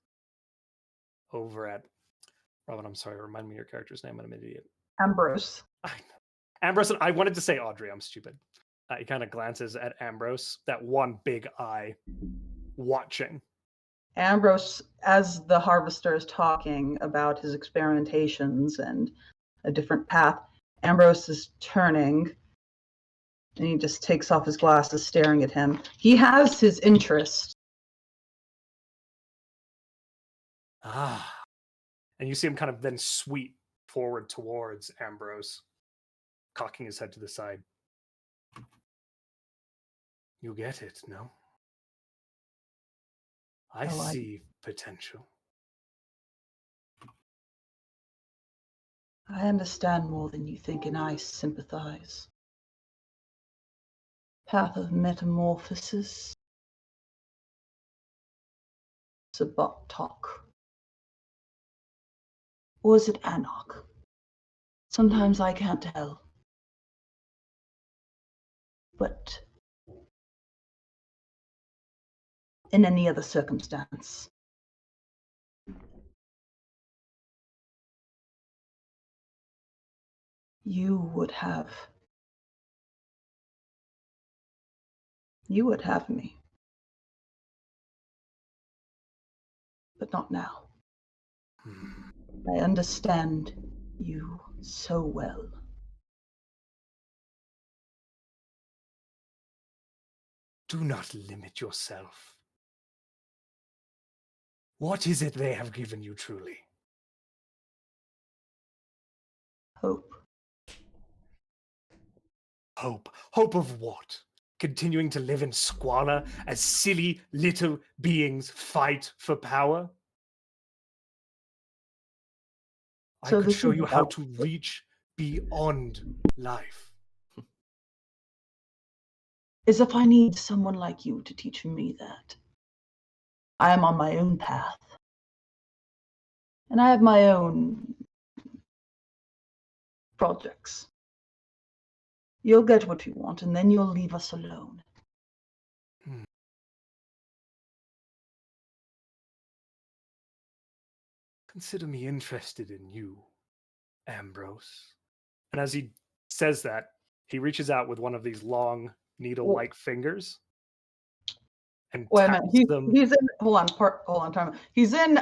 over at Robin. I'm sorry, remind me your character's name. I'm an idiot. Ambrose. Ambrose. I wanted to say Audrey. I'm stupid. He kind of glances at Ambrose, that one big eye, watching. Ambrose, as the harvester is talking about his experimentations and a different path, Ambrose is turning and he just takes off his glasses, staring at him. He has his interest. And you see him kind of then sweep forward towards Ambrose, cocking his head to the side. You get it, no? I see potential. I understand more than you think, and I sympathize. Path of metamorphosis. Sabatok. Or is it Anarch? Sometimes I can't tell. But in any other circumstance, you would have me. But not now. I understand you so well. Do not limit yourself. What is it they have given you truly? Hope. Hope. Hope of what? Continuing to live in squalor as silly little beings fight for power? So I could this show is you how about- to reach beyond life. As if I need someone like you to teach me that. I am on my own path. And I have my own projects. You'll get what you want, and then you'll leave us alone. Consider me interested in you, Ambrose. And as he says that, he reaches out with one of these long, needle-like fingers and Wait a taps minute. them. He's in. Hold on. Time. He's in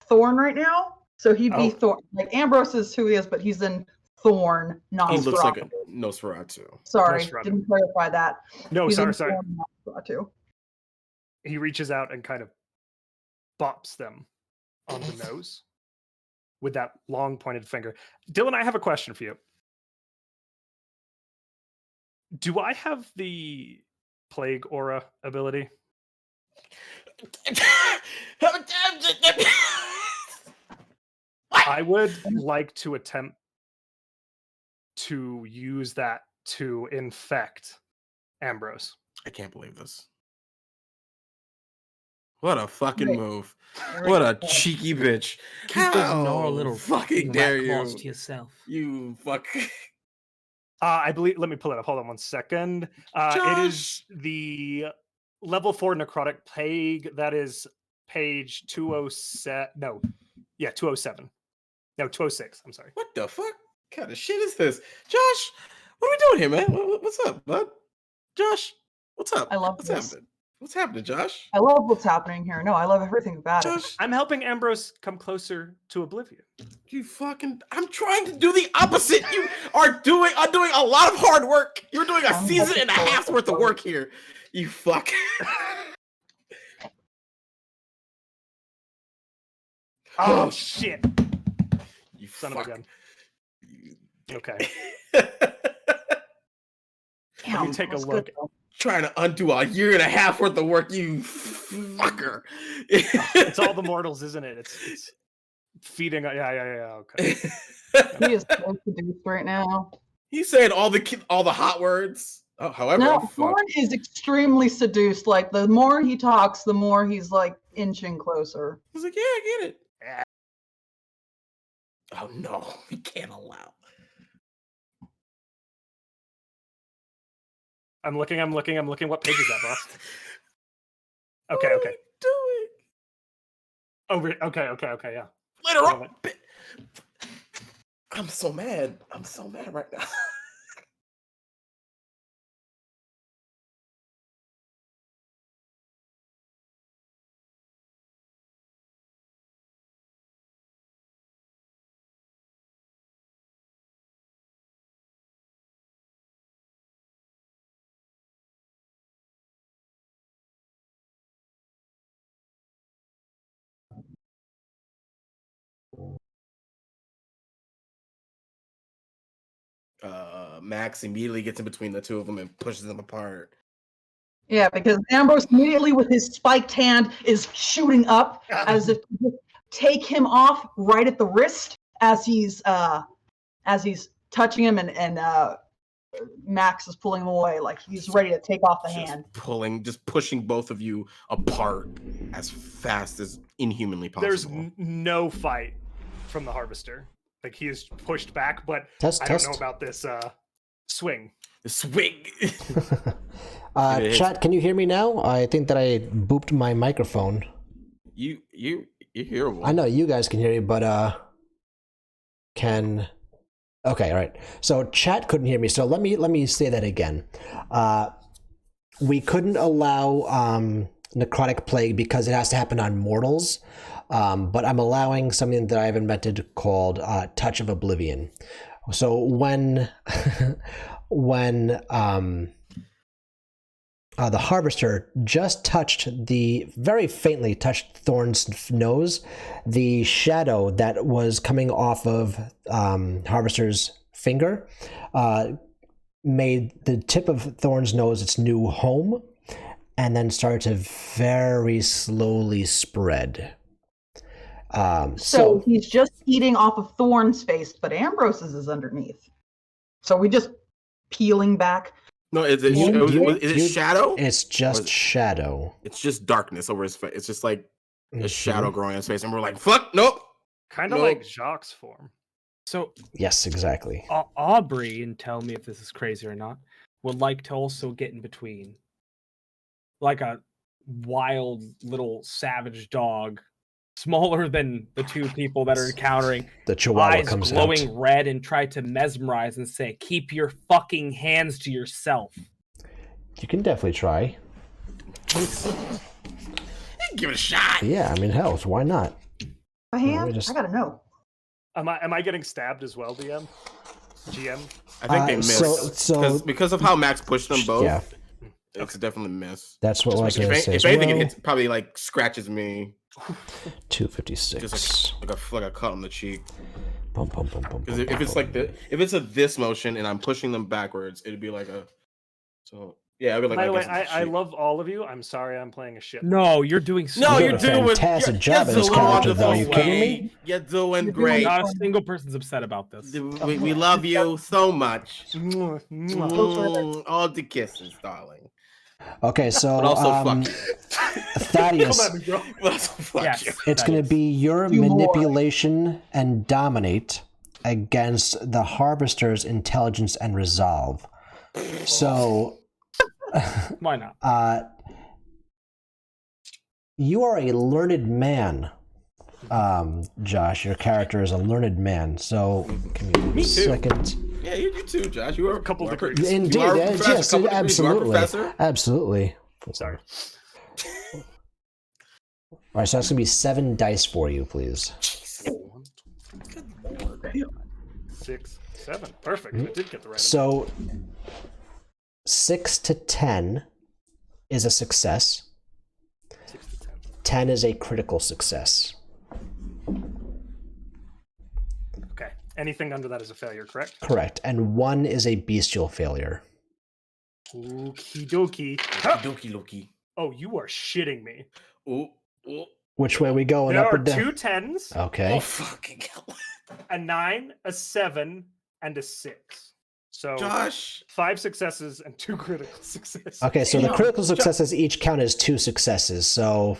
Thorn right now, so he'd be Thorn. Like Ambrose is who he is, but he's in Thorn, not He looks like Nosferatu. a Nosferatu. Sorry, Nosferatu. didn't clarify that. No, He's in sorry. Thorn, not Nosferatu. He reaches out and kind of bops them on the nose with that long pointed finger. Dylan, I have a question for you. Do I have the plague aura ability? I would like to attempt to use that to infect Ambrose. I can't believe this. What a fucking move. What a cheeky bitch. Keep those gnarly little fucking dare you. claws to yourself. You fuck. I believe, let me pull it up. Hold on 1 second. It is the level 4 necrotic plague. That is page 207. No. Yeah, 207. No, 206. I'm sorry. What the fuck kind of shit is this? Josh, what are we doing here, man? What's up, bud? Josh, what's up? I love what's this. happening? What's happening, Josh? I love what's happening here. No, I love everything about it. Josh, I'm helping Ambrose come closer to oblivion. I'm trying to do the opposite. You are doing a lot of hard work. You're doing a season and a half's worth of work here. You fuck. Oh shit! You Son fuck. of a gun. Okay. Let me take a look. Trying to undo a year and a half worth of work, you fucker. It's all the mortals, isn't it? It's feeding. Yeah. Okay. He is so seduced right now. He's saying all the hot words. Oh, however, No, I'm fucked. Thorn is extremely seduced. Like the more he talks, the more he's like inching closer. He's like, yeah, I get it. Oh no, we can't allow. I'm looking. What page is that, boss? Okay. Do it. Over. Okay. Yeah. Later on. I'm so mad right now. Max immediately gets in between the two of them and pushes them apart. Yeah, because Ambrose immediately with his spiked hand is shooting up as if to take him off right at the wrist as he's touching him, and Max is pulling him away like he's ready to take off the hand. Just pushing both of you apart as fast as inhumanly possible. There's no fight from the Harvester. Like he is pushed back, but I don't know about this swing. The swing. Chat, can you hear me now? I think that I booped my microphone. You hear one. I know you guys can hear you, but okay, all right. So chat couldn't hear me. So let me say that again. We couldn't allow necrotic plague because it has to happen on mortals. But I'm allowing something that I've invented called Touch of Oblivion. So when the Harvester just very faintly touched Thorn's nose, the shadow that was coming off of Harvester's finger made the tip of Thorn's nose its new home, and then started to very slowly spread. So he's just eating off of Thorn's face, but Ambrose's is underneath. So we just peeling back. No, is it shadow? It's just shadow. It's just darkness over his face. It's just like a shadow growing on his face, and we're like, "Fuck, nope." Kind of like Jacques' form. So yes, exactly. Aubrey, and tell me if this is crazy or not, would like to also get in between, like a wild little savage dog, smaller than the two people that are encountering. The Chihuahua eyes comes glowing out. red, and try to mesmerize and say, "Keep your fucking hands to yourself." You can definitely try. Give it a shot. Yeah, I mean, hell, why not? My hand? I gotta know. Am I getting stabbed as well, GM? I think they missed. Because of how Max pushed them both. Yeah. It's definitely a miss. That's what I was going to say. If anything, it hits, probably like scratches me. 256. Just like a cut on the cheek. Because if it's like if it's this motion and I'm pushing them backwards, it'd be like a. So yeah, I'd be like. By the way, I love all of you. I'm sorry, I'm playing a shit. No, you're doing. You're doing a fantastic job in this character, though. Are you kidding me? You're doing great. Not a single person's upset about this. We love you so much. All the kisses, darling. Okay, so but also fuck you. Thaddeus, it's going to be your manipulation and dominate against the Harvester's intelligence and resolve. So, why not? You are a learned man, Josh. Your character is a learned man. So, give me a second. Yeah, you too, Josh. You are a couple degrees. Indeed, yes, absolutely, absolutely. Sorry. All right, so that's gonna be 7 dice for you, please. 6, 7, perfect. I did get the right. So 6 to 10 is a success. 6 to 10. 10 is a critical success. Okay. Anything under that is a failure, correct? Correct. And 1 is a bestial failure. Okie dokie. Doki Loki. Oh, you are shitting me. Ooh, ooh. Which way are we going? There Up are or down? 2 10s, Okay. Oh, fucking hell. a 9, a 7, and a 6. So Josh. 5 successes and 2 critical successes. Okay, so the Damn. critical successes each count as 2 successes, so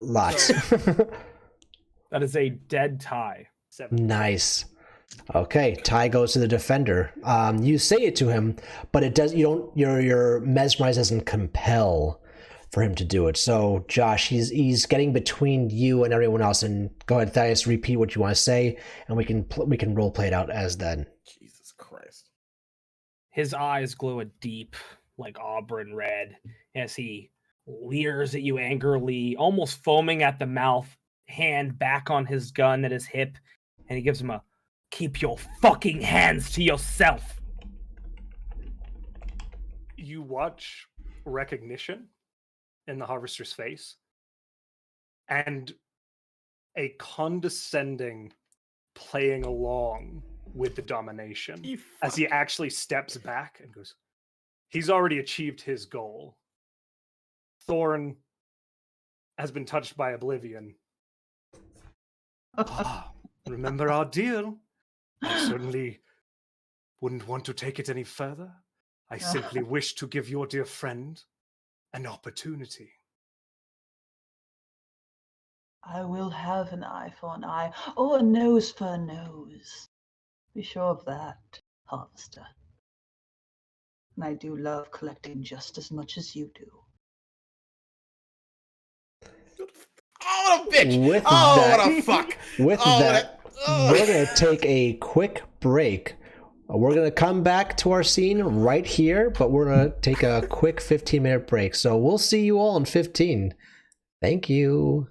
lots. That is a dead tie. 7. Nice. Okay, tie goes to the defender. You say it to him, but it does. You don't. Your mesmerize doesn't compel for him to do it. So Josh, he's getting between you and everyone else. And go ahead, Thaddeus, repeat what you want to say, and we can role play it out as then. Jesus Christ. His eyes glow a deep, like auburn red, as he leers at you angrily, almost foaming at the mouth, hand back on his gun at his hip, and he gives him a "keep your fucking hands to yourself." You watch recognition in the harvester's face and a condescending playing along with the domination as he actually steps back and goes, he's already achieved his goal. Thorn has been touched by oblivion. Remember our deal? I certainly wouldn't want to take it any further. I simply wish to give your dear friend an opportunity. I will have an eye for an eye, or a nose for a nose. Be sure of that, Harvester. And I do love collecting just as much as you do. Oh, what a bitch. With Oh, that- what a fuck. With Oh, that, oh. we're gonna take a quick break. We're gonna come back to our scene right here, but we're gonna take a quick 15-minute break. So we'll see you all in 15. Thank you.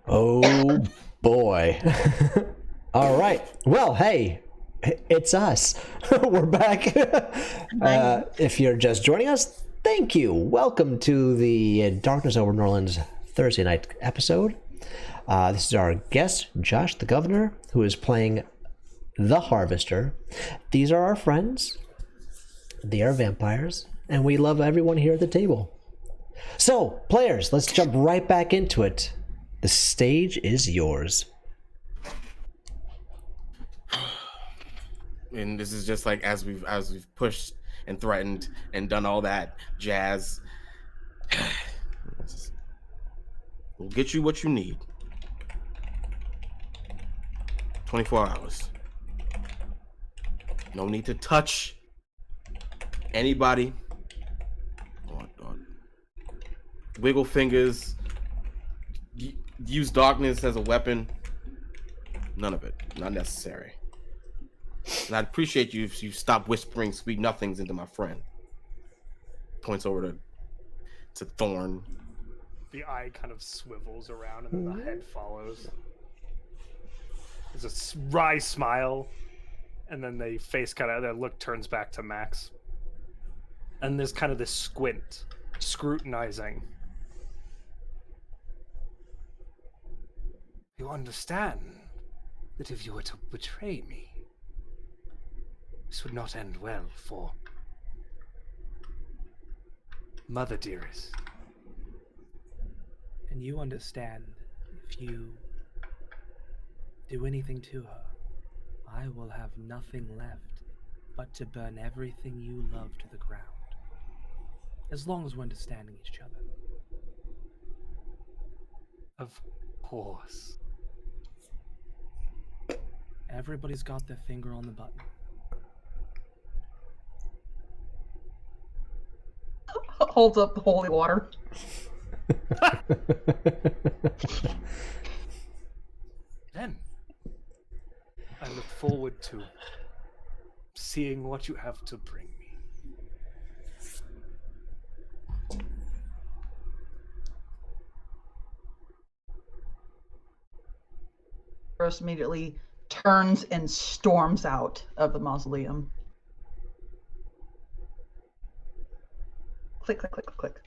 Oh boy. All right. Well, hey, it's us. We're back. If you're just joining us, thank you. Welcome to the Darkness Over New Orleans Thursday night episode. This is our guest, Josh the Governor, who is playing the Harvester. These are our friends. They are vampires, and we love everyone here at the table. So, players, let's jump right back into it. The stage is yours. And this is just like as we've pushed and threatened and done all that jazz. We'll get you what you need. 24 hours. No need to touch anybody. Wiggle fingers. Use darkness as a weapon. None of it. Not necessary. And I'd appreciate you if you stop whispering sweet nothings into my friend. Points over to Thorn. The eye kind of swivels around and then the head follows. There's a wry smile, and then the face the look turns back to Max. And there's kind of this squint, scrutinizing. You understand that if you were to betray me, this would not end well for Mother Dearest. And you understand if you do anything to her, I will have nothing left but to burn everything you love to the ground. As long as we're understanding each other. Of course. Everybody's got their finger on the button. Holds up the holy water. Then, I look forward to seeing what you have to bring me. First immediately turns and storms out of the mausoleum. Click, click, click, click.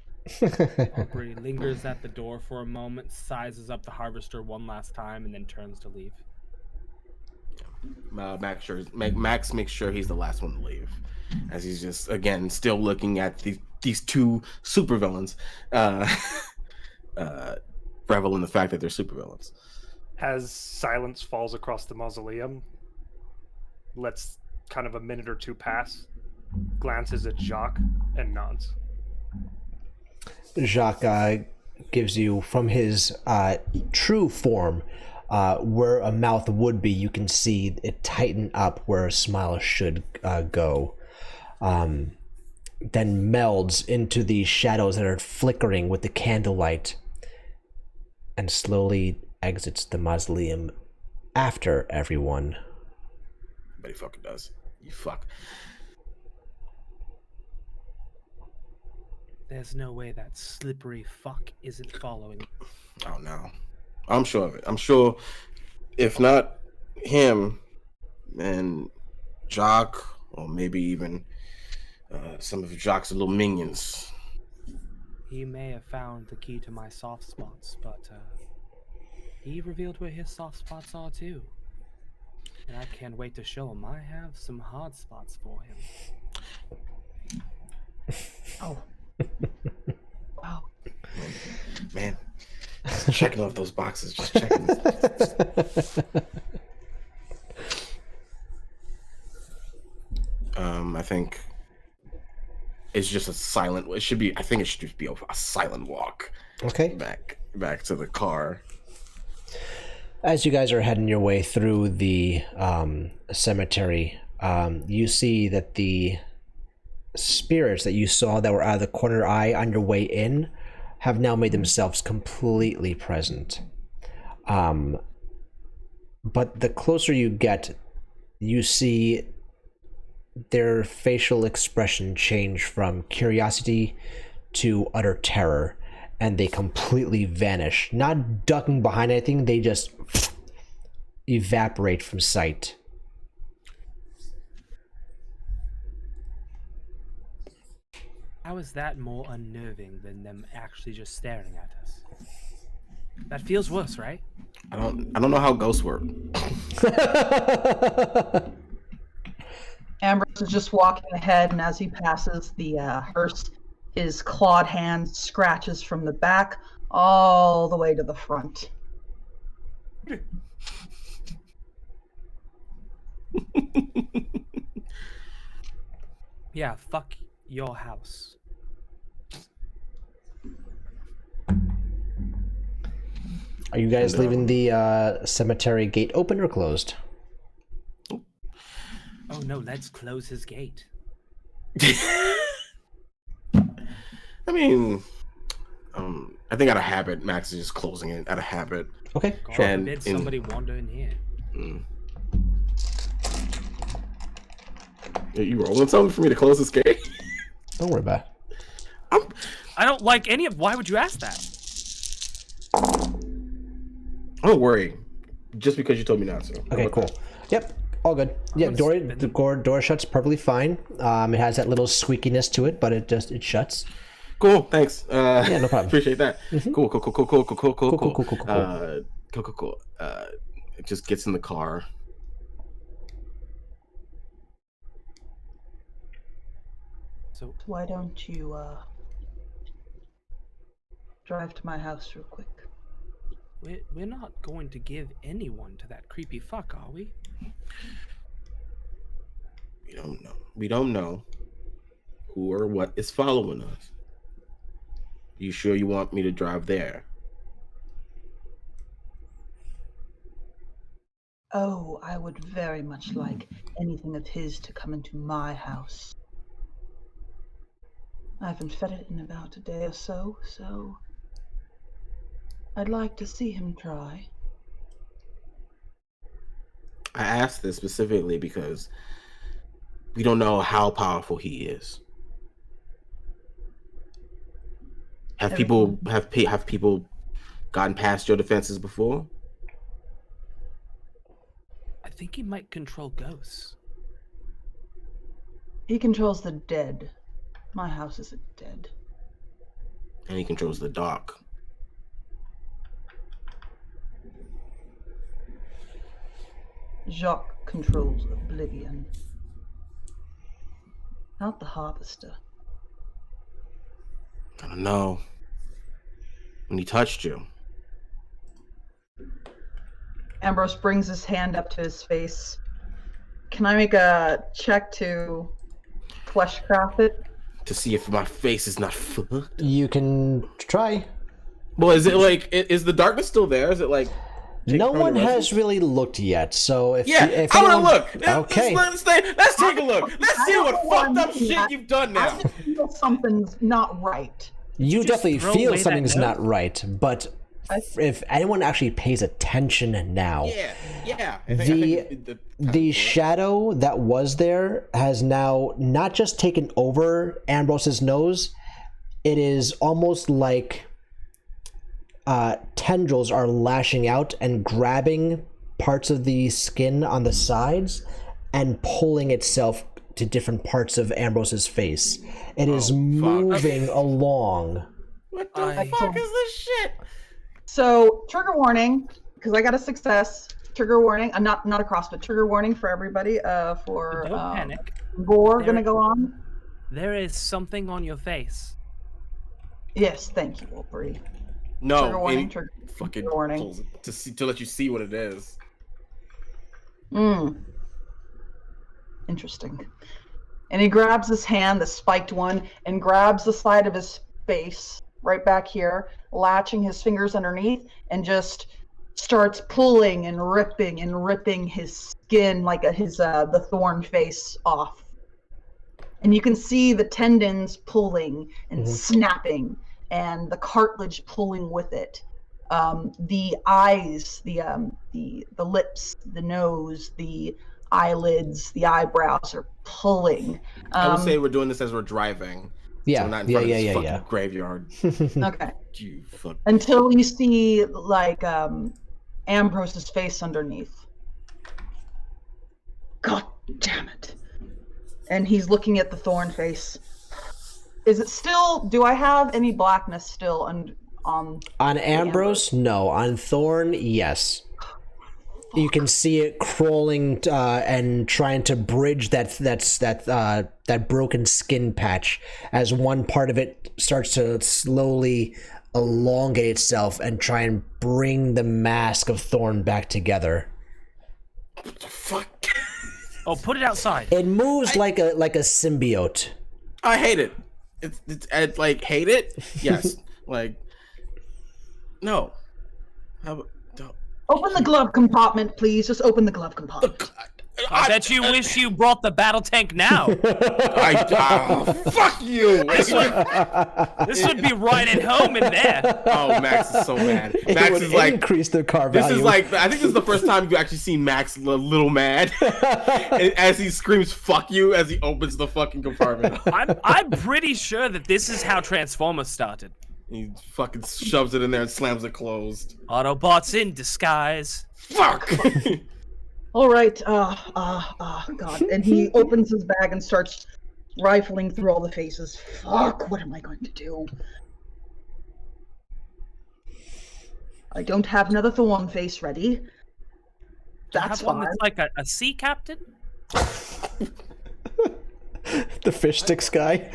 Aubrey lingers at the door for a moment, sizes up the Harvester one last time, and then turns to leave. Max makes sure he's the last one to leave, as he's just again still looking at these two supervillains, revel in the fact that they're supervillains. As silence falls across the mausoleum, lets kind of a minute or two pass, glances at Jacques, and nods. Jacques gives you, from his true form, where a mouth would be, you can see it tighten up where a smile should go. Then melds into the shadows that are flickering with the candlelight and slowly exits the mausoleum after everyone. But he fucking does. You fuck. There's no way that slippery fuck isn't following. Oh no. I'm sure of it. I'm sure if not him and Jacques, or maybe even some of Jacques' little minions. He may have found the key to my soft spots, but he revealed where his soft spots are too. And I can't wait to show him I have some hard spots for him. Oh. Wow. Man. Just checking off those boxes. Just checking. I think it's just a silent. It should be. I think it should just be a silent walk. Okay. Back to the car. As you guys are heading your way through the cemetery, you see that the spirits that you saw that were out of the corner eye on your way in have now made themselves completely present. But the closer you get, you see their facial expression change from curiosity to utter terror and they completely vanish. Not ducking behind anything, they just evaporate from sight. How is that more unnerving than them actually just staring at us? That feels worse, right? I don't know how ghosts work. Ambrose is just walking ahead, and as he passes the hearse, his clawed hand scratches from the back all the way to the front. Yeah, fuck your house. Are you guys leaving the cemetery gate open or closed? Oh no, let's close his gate. I mean, I think out of habit, Max is just closing it out of habit. Okay, God sure. forbid somebody wander in here. You rolling something for me to close this gate? Don't worry about it. I don't like any of. Why would you ask that? Don't worry. Just because you told me not to. Okay, cool. Yep, all good. Yeah, the door shuts perfectly fine. It has that little squeakiness to it, but it shuts. Cool, thanks. Yeah, no problem. Appreciate that. Mm-hmm. Cool. Cool. It just gets in the car. So Why don't you drive to my house real quick? we're not going to give anyone to that creepy fuck, are we? We don't know. We don't know who or what is following us. You sure you want me to drive there? Oh, I would very much like anything of his to come into my house. I haven't fed it in about a day or so, so I'd like to see him try. I asked this specifically because we don't know how powerful he is. Have people gotten past your defenses before? I think he might control ghosts. He controls the dead. My house isn't dead. And he controls the dark. Jacques controls oblivion. Not the harvester. I don't know. When he touched you. Ambrose brings his hand up to his face. Can I make a check to fleshcraft it? To see if my face is not fucked? You can try. Well, is it like, is the darkness still there? Is it like... No one has really looked yet, so if I want to look. Okay. Let's take a look. Let's see what fucked up shit you've done now. I feel something's not right. You definitely throw feel away that something's note? not right, but if anyone actually pays attention now, Yeah. the shadow that was there has now not just taken over Ambrose's nose, it is almost like tendrils are lashing out and grabbing parts of the skin on the sides and pulling itself to different parts of Ambrose's face. It is moving along. What the fuck is this shit? So, trigger warning, because I got a success. Trigger warning. I'm not across, but trigger warning for everybody. For Don't panic. Gore gonna go on. There is something on your face. Yes, thank you, Aubrey. No, Trigger warning. Trigger fucking warning. pulls it to let you see what it is. Interesting. And he grabs his hand, the spiked one, and grabs the side of his face right back here, latching his fingers underneath, and just starts pulling and ripping his skin, like the thorn face off. And you can see the tendons pulling and snapping, and the cartilage pulling with it. The eyes, the lips, the nose, the eyelids, the eyebrows are pulling. I would say we're doing this as we're driving. Yeah, So not in front of this yeah. fucking graveyard. Okay. You fuck. Until you see like Ambrose's face underneath. God damn it. And he's looking at the thorn face. Is it still, do I have any blackness still on Ambrose? No. On Thorn, yes. You can see it crawling and trying to bridge that broken skin patch as one part of it starts to slowly elongate itself and try and bring the mask of Thorn back together. What the fuck? Oh, put it outside. It moves like a symbiote. I hate it. It's like hate it. Yes. Like no. How about, don't. Open the glove compartment, please. Just open the glove compartment. I bet you wish you brought the battle tank now. Fuck you. This would be right at home in there. Oh, Max is so mad. Max is like increase the car this value. is like I think this is the first time you actually seen Max a little mad as he screams "fuck you" as he opens the fucking compartment. I'm pretty sure that this is how Transformers started. He fucking shoves it in there and slams it closed. Autobots in disguise. Fuck. All right. God. And he opens his bag and starts rifling through all the faces. Fuck, what am I going to do? I don't have another thorn face ready. That's Have one fine. that's like a sea captain? The fish sticks guy.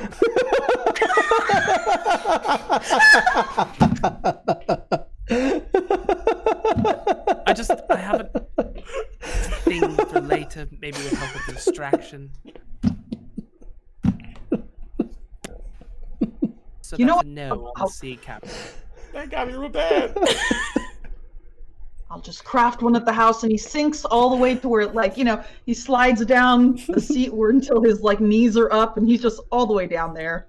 I have a thing for later, maybe with help with the distraction. So You know that's what? a no on the sea captain. That got me real bad. I'll just craft one at the house, and he sinks all the way to where, like, he slides down the seat until his knees are up, and he's just all the way down there.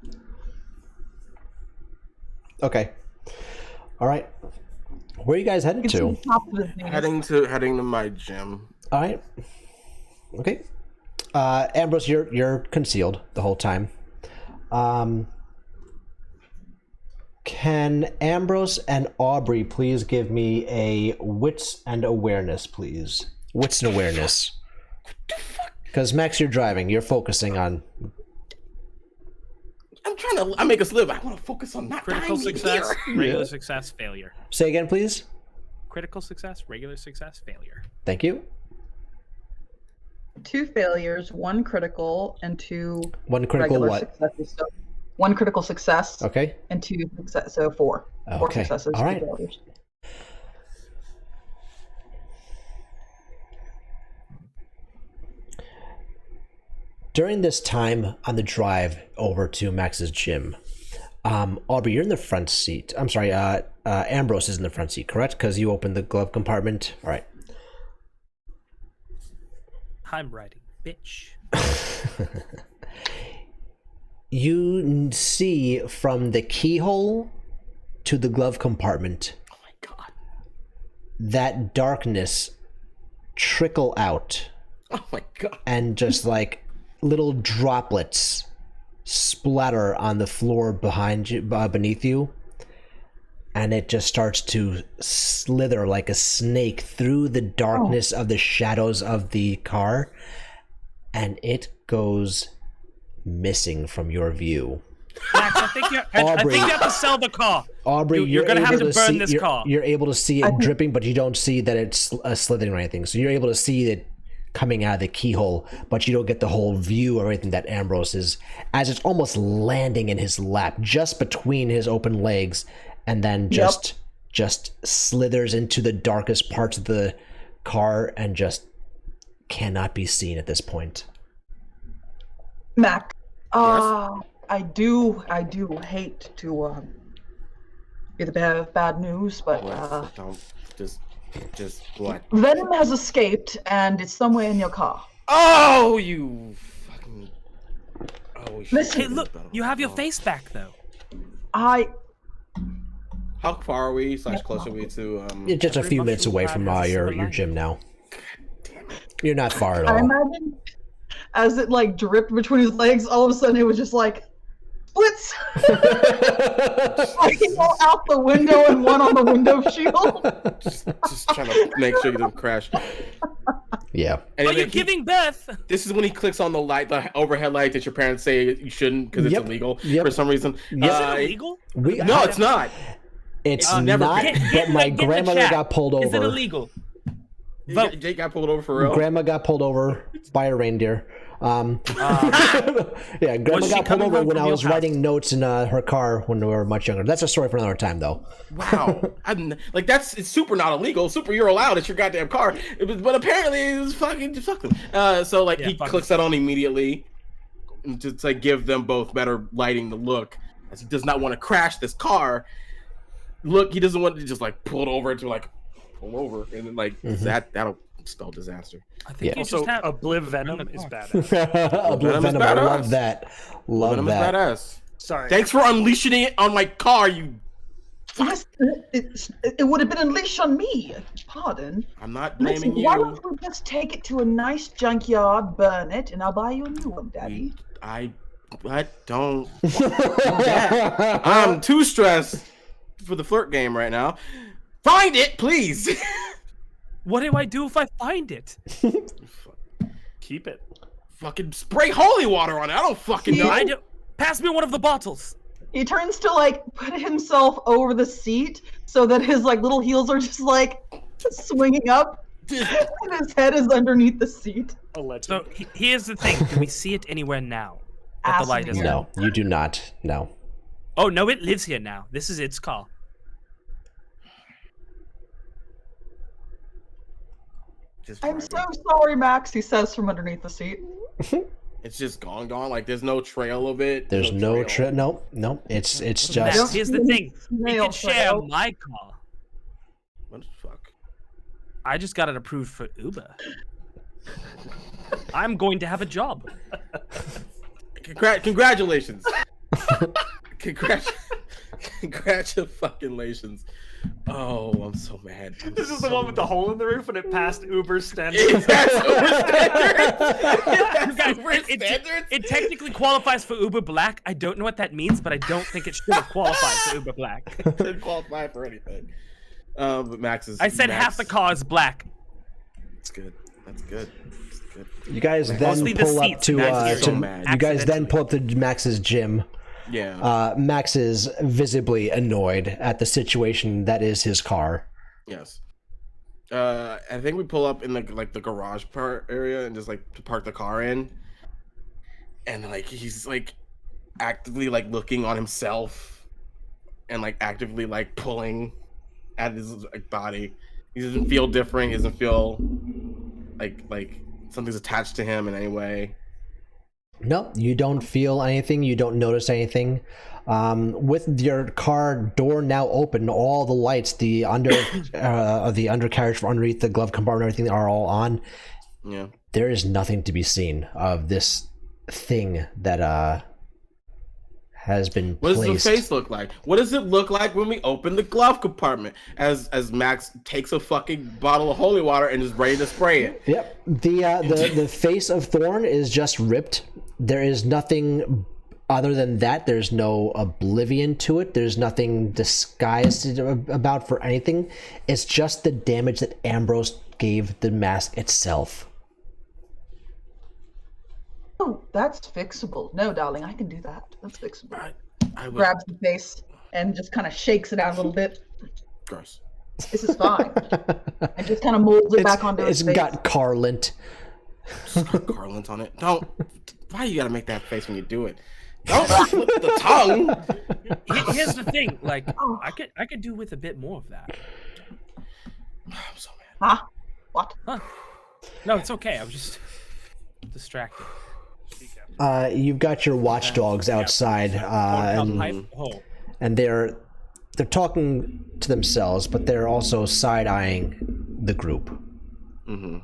Okay. All right. Where are you guys heading to? Heading to my gym. All right. Okay. Ambrose, you're concealed the whole time. Can Ambrose and Aubrey please give me a wits and awareness, please? Wits and awareness. Because Max, you're driving. You're focusing on. I'm trying to. I make us live. I want to focus on not Critical dying success, here. regular success, failure. Say again, please. Critical success, regular success, failure. Thank you. 2 failures, 1 critical, and 2 One critical regular what? successes. So 1 critical success, Okay. and 2 success. So 4. 4 Okay. successes, All 2 right. failures. During this time on the drive over to Max's gym, Aubrey, you're in the front seat. I'm sorry, Ambrose is in the front seat, correct? Because you opened the glove compartment. All right. I'm writing, bitch. You see from the keyhole to the glove compartment. Oh my god. That darkness trickle out Oh my god. and just like little droplets splatter on the floor behind you, beneath you, and it just starts to slither like a snake through the darkness of the shadows of the car, and it goes missing from your view. Max, I think you have to sell the car. Aubrey, you're gonna have able to burn see, this car. You're able to see it dripping, but you don't see that it's slithering or anything. So you're able to see it coming out of the keyhole, but you don't get the whole view or anything that Ambrose is, as it's almost landing in his lap, just between his open legs, and then just slithers into the darkest parts of the car and just cannot be seen at this point. Mac, I do hate to be the bearer of bad news, but Don't just what? Venom has escaped, and it's somewhere in your car. Oh, you fucking. Oh, we should- Listen. Hey, look, you have your face back though. I How far are we? / close are we to? You're just a Every few minutes mushroom away pad from has a silver your lining. gym now. You're not far at I all. imagine as it dripped between his legs, all of a sudden it was just like splits. Like, you go out the window and one on the window shield. Just trying to make sure you don't crash. Yeah. And Are then you giving birth? This is when he clicks on the overhead light that your parents say you shouldn't because it's illegal for some reason. Is it illegal? No, it's not. It's never not, been. but my grandmother got pulled over. Is it illegal? Jake got pulled over for real. Grandma got pulled over by a reindeer. Yeah, Grandma got pulled over when I was writing notes in her car when we were much younger. That's a story for another time, though. Wow, it's super not illegal. Super, you're allowed. It's your goddamn car. But apparently, it's fucking fuck them. So he clicks that on immediately, to give them both better lighting to look, as he does not want to crash this car. Look, he doesn't want to just pull it over to pull over, and then that'll spell disaster. I think you Also, just have Obliv Venom is badass. Venom, I love that. Love Venom that. is badass. Sorry. Thanks for unleashing it on my car, you. Yes, it would have been unleashed on me. Pardon. I'm not blaming Listen, you. why don't we just take it to a nice junkyard, burn it, and I'll buy you a new one, Daddy? I don't. I'm too stressed for the flirt game right now. Find it, please. What do I do if I find it? Keep it. Fucking spray holy water on it. I don't fucking know. I do. Pass me one of the bottles. He turns to put himself over the seat so that his little heels are just swinging up, and his head is underneath the seat. So here's the thing: do we see it anywhere now? That the light is on? No, you do not. No. Oh no, it lives here now. This is its car. I'm so sorry, Max, he says from underneath the seat. It's just gone. There's no trail of it. There's no trail. No. It's Max, just. here's the thing: we Snail can share trail. my car. What the fuck? I just got it approved for Uber. I'm going to have a job. Congratulations. Congratulations. Oh, I'm so mad. This is the one with the hole in the roof and it passed Uber's standards. That's Uber standards. Guys, it technically qualifies for Uber Black. I don't know what that means, but I don't think it should have qualified for Uber Black. It didn't qualify for anything. But Max is. I said half the car is black. That's good. That's good. That's good. You guys then Mostly the pull up seats, to. Max, so You mad. guys then pull up to Max's gym. Yeah. Max is visibly annoyed at the situation that is his car. Yes. I think we pull up in the garage part area and just to park the car in, and he's actively like looking on himself and like actively like pulling at his like body. He doesn't feel different. He doesn't feel like something's attached to him in any way. No, you don't feel anything. You don't notice anything. With your car door now open, all the lights, the undercarriage from underneath the glove compartment, everything are all on. Yeah. There is nothing to be seen of this thing that has been What placed. does the face look like? What does it look like when we open the glove compartment? As Max takes a fucking bottle of holy water and is ready to spray it. Yep. The face of Thorn is just ripped. There is nothing other than that. There's no oblivion to it. There's nothing disguised about for anything. It's just the damage that Ambrose gave the mask itself. Oh, that's fixable. No, darling, I can do that. That's fixable. I would... Grabs the face and just kind of shakes it out a little bit. Gross. This is fine. And just kind of molds it back onto his face. It's got car lint. It's got car lint on it. Don't. Why you gotta make that face when you do it? Don't flip the tongue. Here's the thing, like I could do with a bit more of that. I'm so mad. Huh? What? Huh? No, it's okay. I was just distracted. You've got your watchdogs outside, and they're talking to themselves, but they're also side-eyeing the group. Mm-hmm.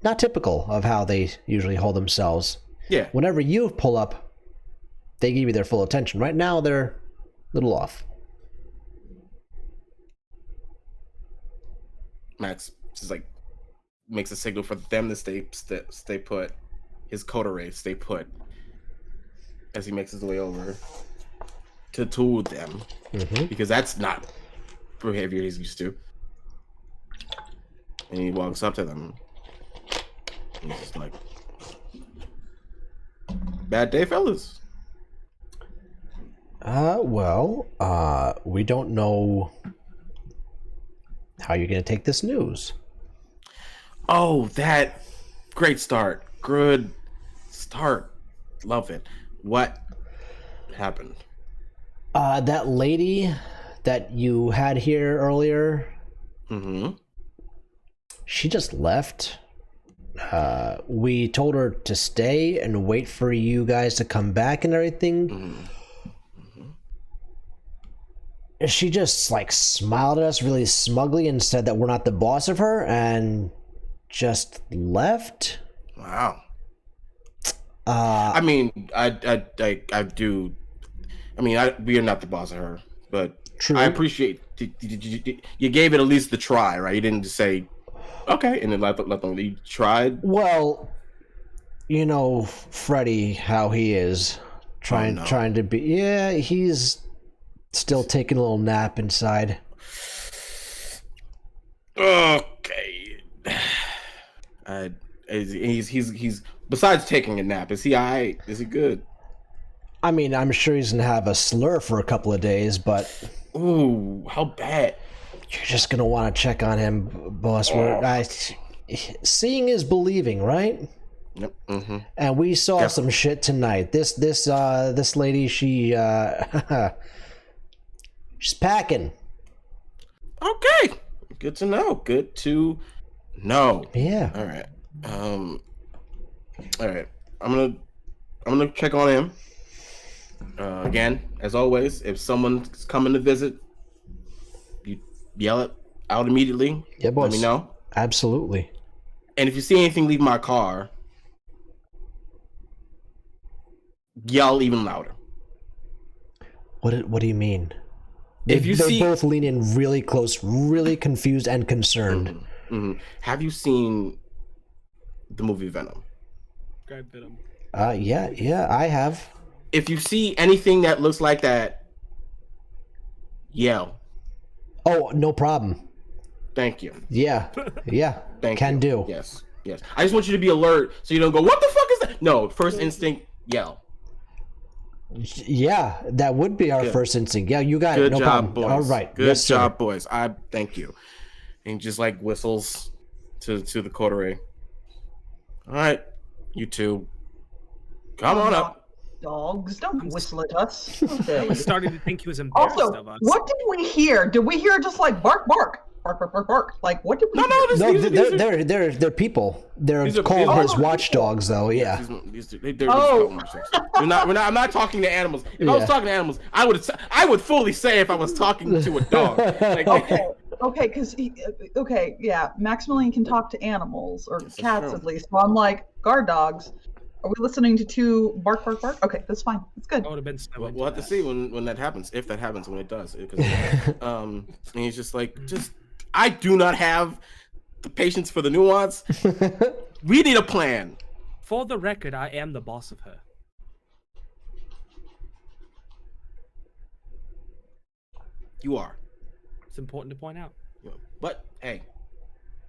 Not typical of how they usually hold themselves. Yeah. Whenever you pull up, they give you their full attention. Right now, they're a little off. Max just like makes a signal for them to stay put. His coterie stay put as he makes his way over. to tool them because that's not behavior he's used to. And he walks up to them. And he's just like, "Bad day, fellas." We don't know how you're gonna take this news. Oh, that great start. Good start. Love it. What happened? That lady that you had here earlier, she just left. We told her to stay and wait for you guys to come back and everything. She just like smiled at us really smugly and said that we're not the boss of her and just left. Wow. I mean, I do. I mean, we are not the boss of her, but True. I appreciate you gave it at least the try, right? You didn't just say okay and then let them. You tried. Well, you know, Freddy, how he is trying to be. Yeah, he's still taking a little nap inside. Okay. He's besides taking a nap, is he alright? Is he good? I mean, I'm sure he's gonna have a slur for a couple of days, but ooh, how bad? You're just gonna want to check on him, boss. Seeing is believing, right? Yep. And we saw some shit tonight. This lady, she's packing. Okay, good to know. Good to know. Yeah. All right. All right. I'm gonna check on him. Again, as always, if someone's coming to visit, you yell it out immediately. Yeah, boss. Let me know. Absolutely. And if you see anything leave my car, yell even louder. What do you mean? If you they both lean in really close, really confused and concerned. Have you seen the movie Venom? Venom. Yeah, I have. If you see anything that looks like that, yell. Oh, no problem. Thank you. Yeah. Can do. Yes. I just want you to be alert so you don't go, what the fuck is that? No, first instinct, yell. Yeah, that would be our first instinct. Yeah, you got it. No job, problem. boys. All right. Good yes, job, sir. boys. I thank you. And just like whistles to the coterie. All right, you two. Come on up. Dogs, don't whistle at us. I was starting to think he was embarrassed Also, of us. what did we hear? Did we hear just like bark, bark, bark, bark, bark, bark? Like, what did we hear? They're people. They're called his watchdogs, though. Yeah. I'm not talking to animals. If I was talking to animals, I would fully say if I was talking to a dog. Like, Okay, Maximilian can talk to animals or cats at least. So I'm like, guard dogs. Are we listening to two bark, bark, bark? Okay, that's fine. That's good. I would have been so we'll have to see when that happens, if that happens, when it does. And he's just like, I do not have the patience for the nuance. We need a plan. For the record, I am the boss of her. You are. It's important to point out. But hey,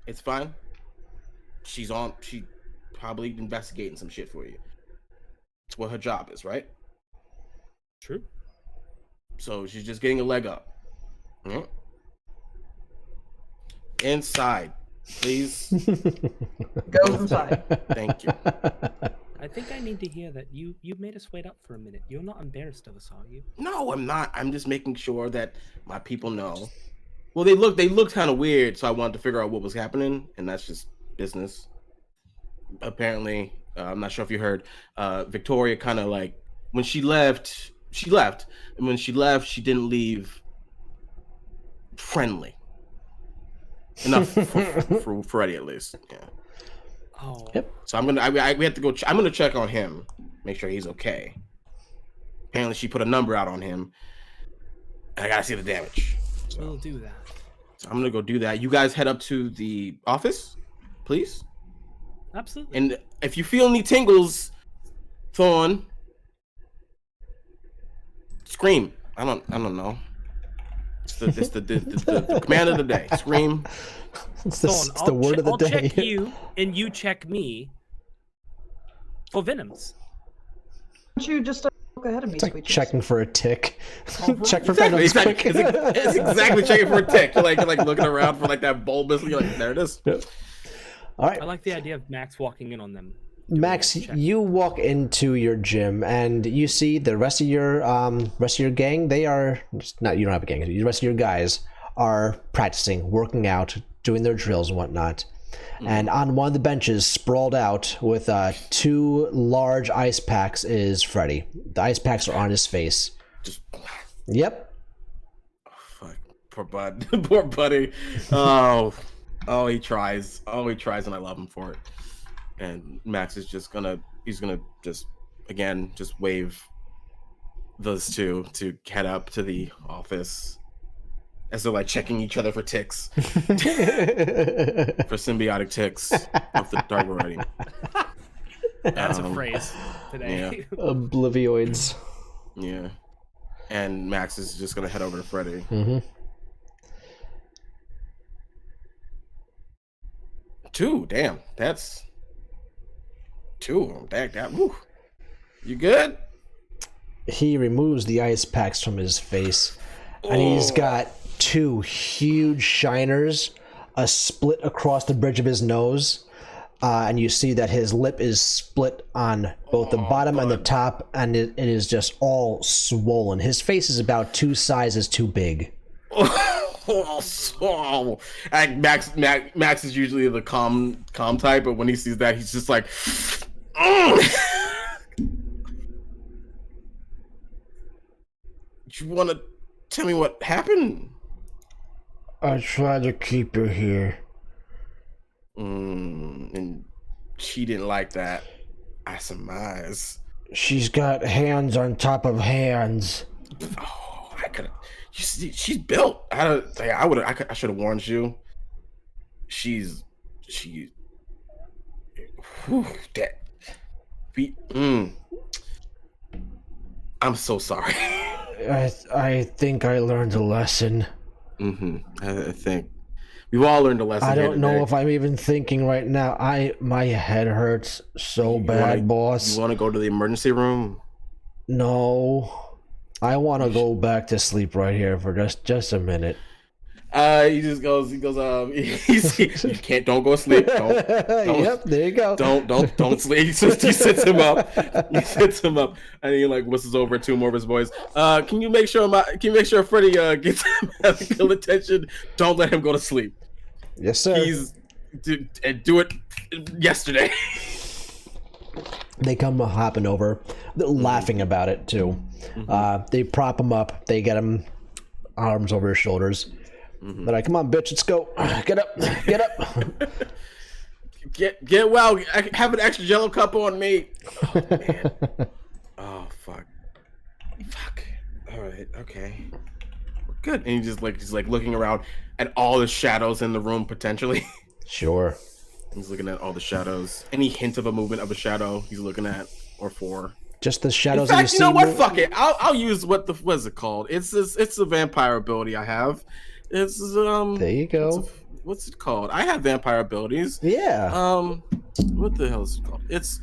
it's fine. She probably investigating some shit for you. It's what her job is, right? True. So she's just getting a leg up. Inside, please. Go inside. Thank you. I think I need to hear that you made us wait up for a minute. You're not embarrassed of us, are you? No, I'm not. I'm just making sure that my people know. Well, they looked kind of weird, so I wanted to figure out what was happening, and that's just business. Apparently, I'm not sure if you heard, Victoria kind of like, when she left, and when she left, she didn't leave friendly enough for Freddy, at least. Yeah. Oh. Yep. So we have to go. I'm gonna check on him, make sure he's okay. Apparently, she put a number out on him, and I gotta see the damage. So, we'll do that. So I'm gonna go do that. You guys head up to the office, please. Absolutely. And if you feel any tingles, Thorn, scream. I don't know. It's the command of the day. Scream. It's Thorn, the word of the I'll day. check you, and you check me for venoms. Why don't you just look ahead of me, It's like sweet checking for a tick. Check for Exactly. venoms quick. It's exactly checking for a tick. You're like looking around for like that bulbous. You're like, there it is. Yep. All right. I like the idea of Max walking in on them. Max, you walk into your gym and you see the rest of your gang. They are not. You don't have a gang. The rest of your guys are practicing, working out, doing their drills and whatnot. And on one of the benches, sprawled out with 2 large ice packs, is Freddy. The ice packs are on his face. Just. Yep. Fuck. Poor bud. Poor buddy. Oh, he tries. Oh, he tries, and I love him for it. And Max is just gonna just wave those 2 to head up to the office as they're like checking each other for ticks. For symbiotic ticks off the dark variety. That's a phrase today. Yeah. Oblivioids. Yeah. And Max is just gonna head over to Freddy. Mm-hmm. 2, damn, that's 2. That woo. You good? He removes the ice packs from his face, and he's got 2 huge shiners, a split across the bridge of his nose, and you see that his lip is split on both the bottom and the top, and it is just all swollen. His face is about 2 sizes too big. And Max is usually the calm type, but when he sees that, he's just like, you want to tell me what happened? I tried to keep her here. And she didn't like that, I surmise. She's got hands on top of hands. Oh, I could. You see, she's built. I should have warned you. Whew, that. I'm so sorry. I think I learned a lesson. I think we've all learned a lesson. I don't know today. if I'm even thinking right now. My head hurts so bad, boss. You want to go to the emergency room? No, I want to go back to sleep right here for just a minute. He goes. Don't go to sleep. Yep, there you go. Don't sleep. He sits him up. And he like whistles over 2 more of his boys. Can you make sure Freddy gets medical attention? Don't let him go to sleep. Yes, sir. Do it yesterday. They come hopping over, they're laughing about it too. They prop him up. They get him arms over his shoulders. They're like, "Come on, bitch, let's go. Get up. Get well. I have an extra Jello cup on me." Oh, man. Oh fuck. All right. Okay. We're good. And he's like looking around at all the shadows in the room potentially. Sure. He's looking at all the shadows. Any hint of a movement of a shadow he's looking at or for. Just the shadows. In fact, you know what? Fuck it. I'll use what is it called? It's a vampire ability I have. It's There you go. What's it called? I have vampire abilities. Yeah. What the hell is it called? It's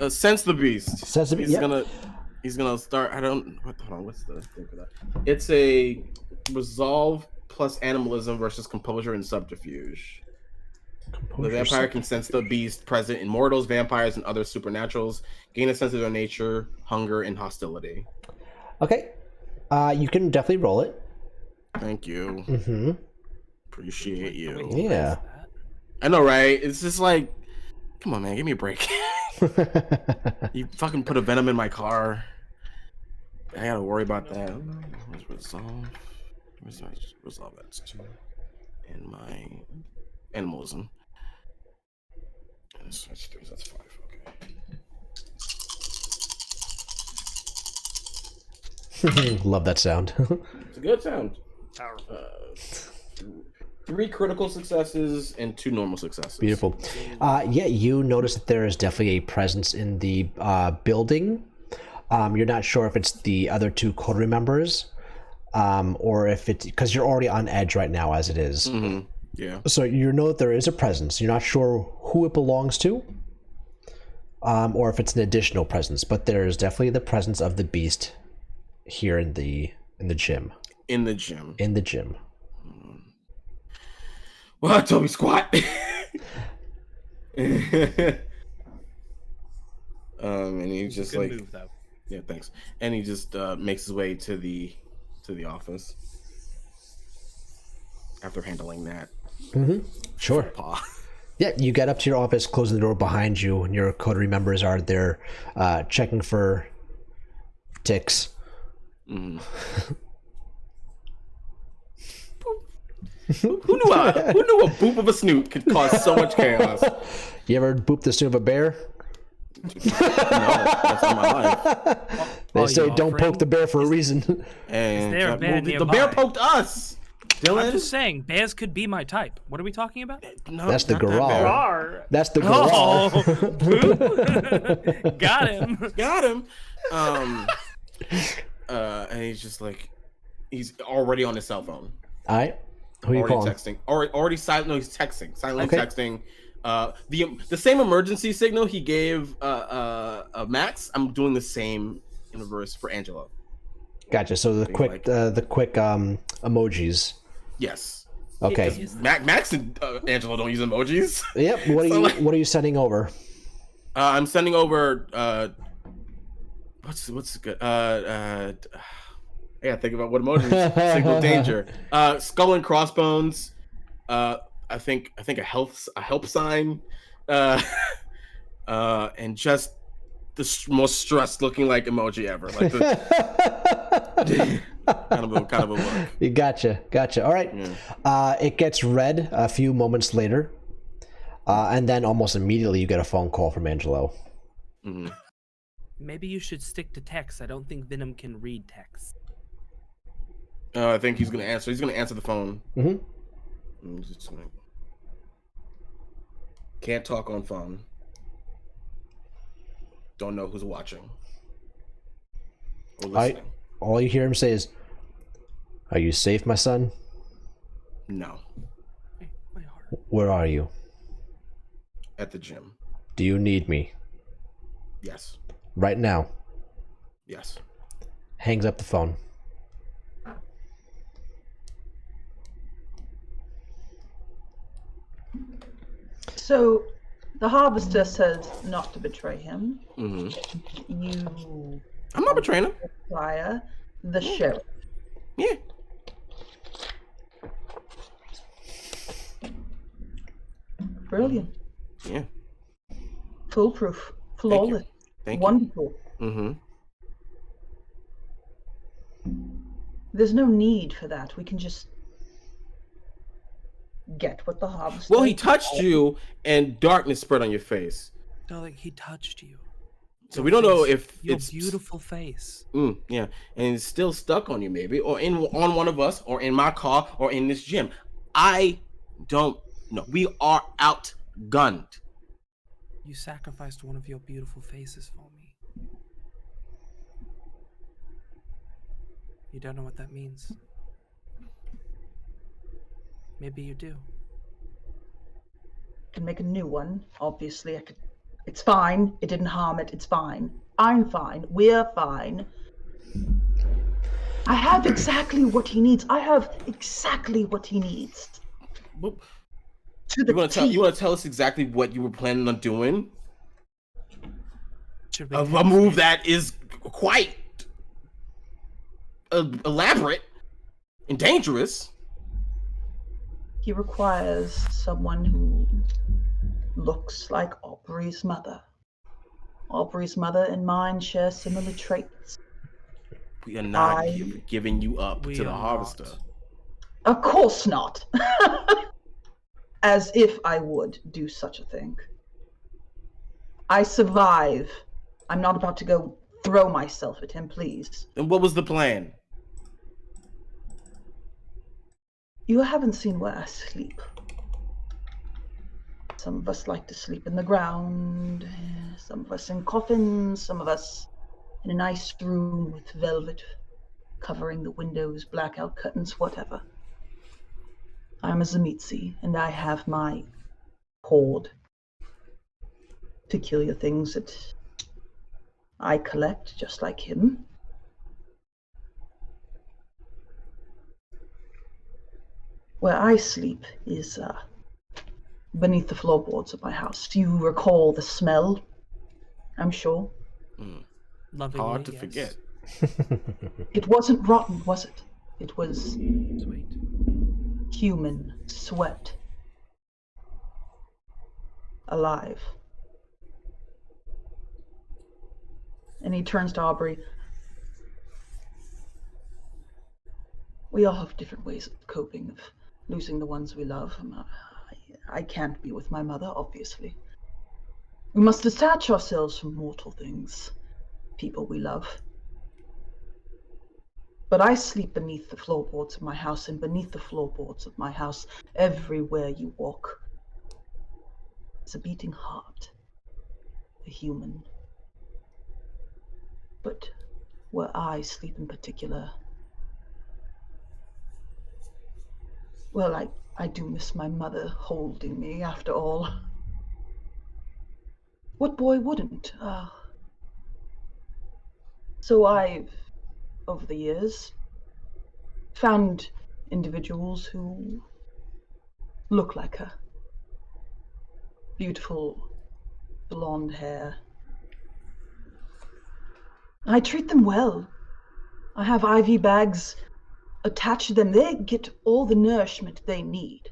sense the beast. Sense the beast. He's gonna start. Hold on. What's the thing for that? It's a resolve plus animalism versus composure and subterfuge. The vampire can sense the beast present in mortals, vampires, and other supernaturals. Gain a sense of their nature, hunger, and hostility. Okay. You can definitely roll it. Thank you. Appreciate you. Yeah. I know, right? It's just like, come on, man, give me a break. You fucking put a venom in my car. I gotta worry about that. Resolve that's 2. And my animalism. That's 3. That's 5. Okay. Love that sound. It's a good sound. Powerful. 3 critical successes and 2 normal successes. Beautiful. Yeah, you notice that there is definitely a presence in the building. You're not sure if it's the other 2 Coterie members, or if it's because you're already on edge right now as it is. Mm-hmm. Yeah. So you know that there is a presence. You're not sure who it belongs to, or if it's an additional presence, but there's definitely the presence of the beast here in the gym. In the gym. In the gym. Well, Toby squat. And he just Good like, move, though. yeah, thanks. And he just makes his way to the office after handling that. Sure. Paw. Yeah, you get up to your office, closing the door behind you, and your coterie members are there checking for ticks. Mm. Who knew a boop of a snoot could cause so much chaos? You ever boop the snoot of a bear? No, that's not my life. They say you don't offering? poke the bear for a reason. And there a bear the bear nearby? poked us. Dylan, I'm just saying, bears could be my type. What are we talking about? no, That's the not that garage. bear. Rar. That's the garage. Oh, got him. Got him. And he's just like, he's already on his cell phone. All right. Who are you Already calling? texting. Already silent. No, he's texting. Silently Okay. texting. The same emergency signal he gave Max. I'm doing the same in reverse for Angelo. Gotcha. So the quick emojis. Yes. Okay. Max and Angelo don't use emojis. Yep. What are you sending over? I'm sending over. What's good? I gotta think about what emojis. Signal danger. Skull and crossbones. I think a help sign. And just the most stressed looking like emoji ever. Like the kind of a look. You gotcha. All right. Yeah. It gets read a few moments later, and then almost immediately you get a phone call from Angelo. Mm-hmm. Maybe you should stick to text. I don't think Venom can read text. I think he's gonna answer. He's gonna answer the phone. Mm-hmm. Just like, can't talk on phone. Don't know who's watching or listening. All you hear him say is, "Are you safe, my son? No, My heart. Where are you? at the gym. Do you need me Yes, right now?" yes. Hangs up the phone. So the harvester says not to betray him. Mm-hmm. You I'm not betraying him. require the sheriff. Yeah. Brilliant. Yeah. Foolproof. Flawless. Thank you. Wonderful. Mm-hmm. There's no need for that. We can just get what the harvester. Well, he touched you, and darkness spread on your face. Darling, he touched you. So we don't know if Your it's beautiful face. yeah, and it's still stuck on you, maybe, or on one of us, or in my car, or in this gym. I don't know. We are outgunned. You sacrificed one of your beautiful faces for me. You don't know what that means. Maybe you do. Can make a new one. Obviously, I could. It's fine. It didn't harm it. It's fine. I'm fine. We're fine. I have exactly what he needs. I have exactly what he needs. Well, To the you want to tell us exactly what you were planning on doing? Should we A move that is quite elaborate and dangerous. He requires someone who looks like Aubrey's mother. Aubrey's mother and mine share similar traits. We are not I- giving you up We to the are harvester. not. Of course not. As if I would do such a thing. I survive. I'm not about to go throw myself at him, please. And what was the plan? You haven't seen where I sleep. Some of us like to sleep in the ground, some of us in coffins, some of us in a nice room with velvet covering the windows, blackout curtains, whatever. I'm a Zamitsi, and I have my hoard. Peculiar things that I collect, just like him. Where I sleep is beneath the floorboards of my house. Do you recall the smell? I'm sure. Lovingly, Hard to yes. forget. It wasn't rotten, was it? It was Sweet. human sweat. Alive. And he turns to Aubrey. We all have different ways of coping, of losing the ones we love. I can't be with my mother, obviously. We must detach ourselves from mortal things, people we love. But I sleep beneath the floorboards of my house, and beneath the floorboards of my house, everywhere you walk, is a beating heart, a human. But where I sleep in particular, well, I do miss my mother holding me, after all. What boy wouldn't? So I've, over the years, found individuals who look like her. Beautiful blonde hair. I treat them well. I have IV bags attached to them. They get all the nourishment they need.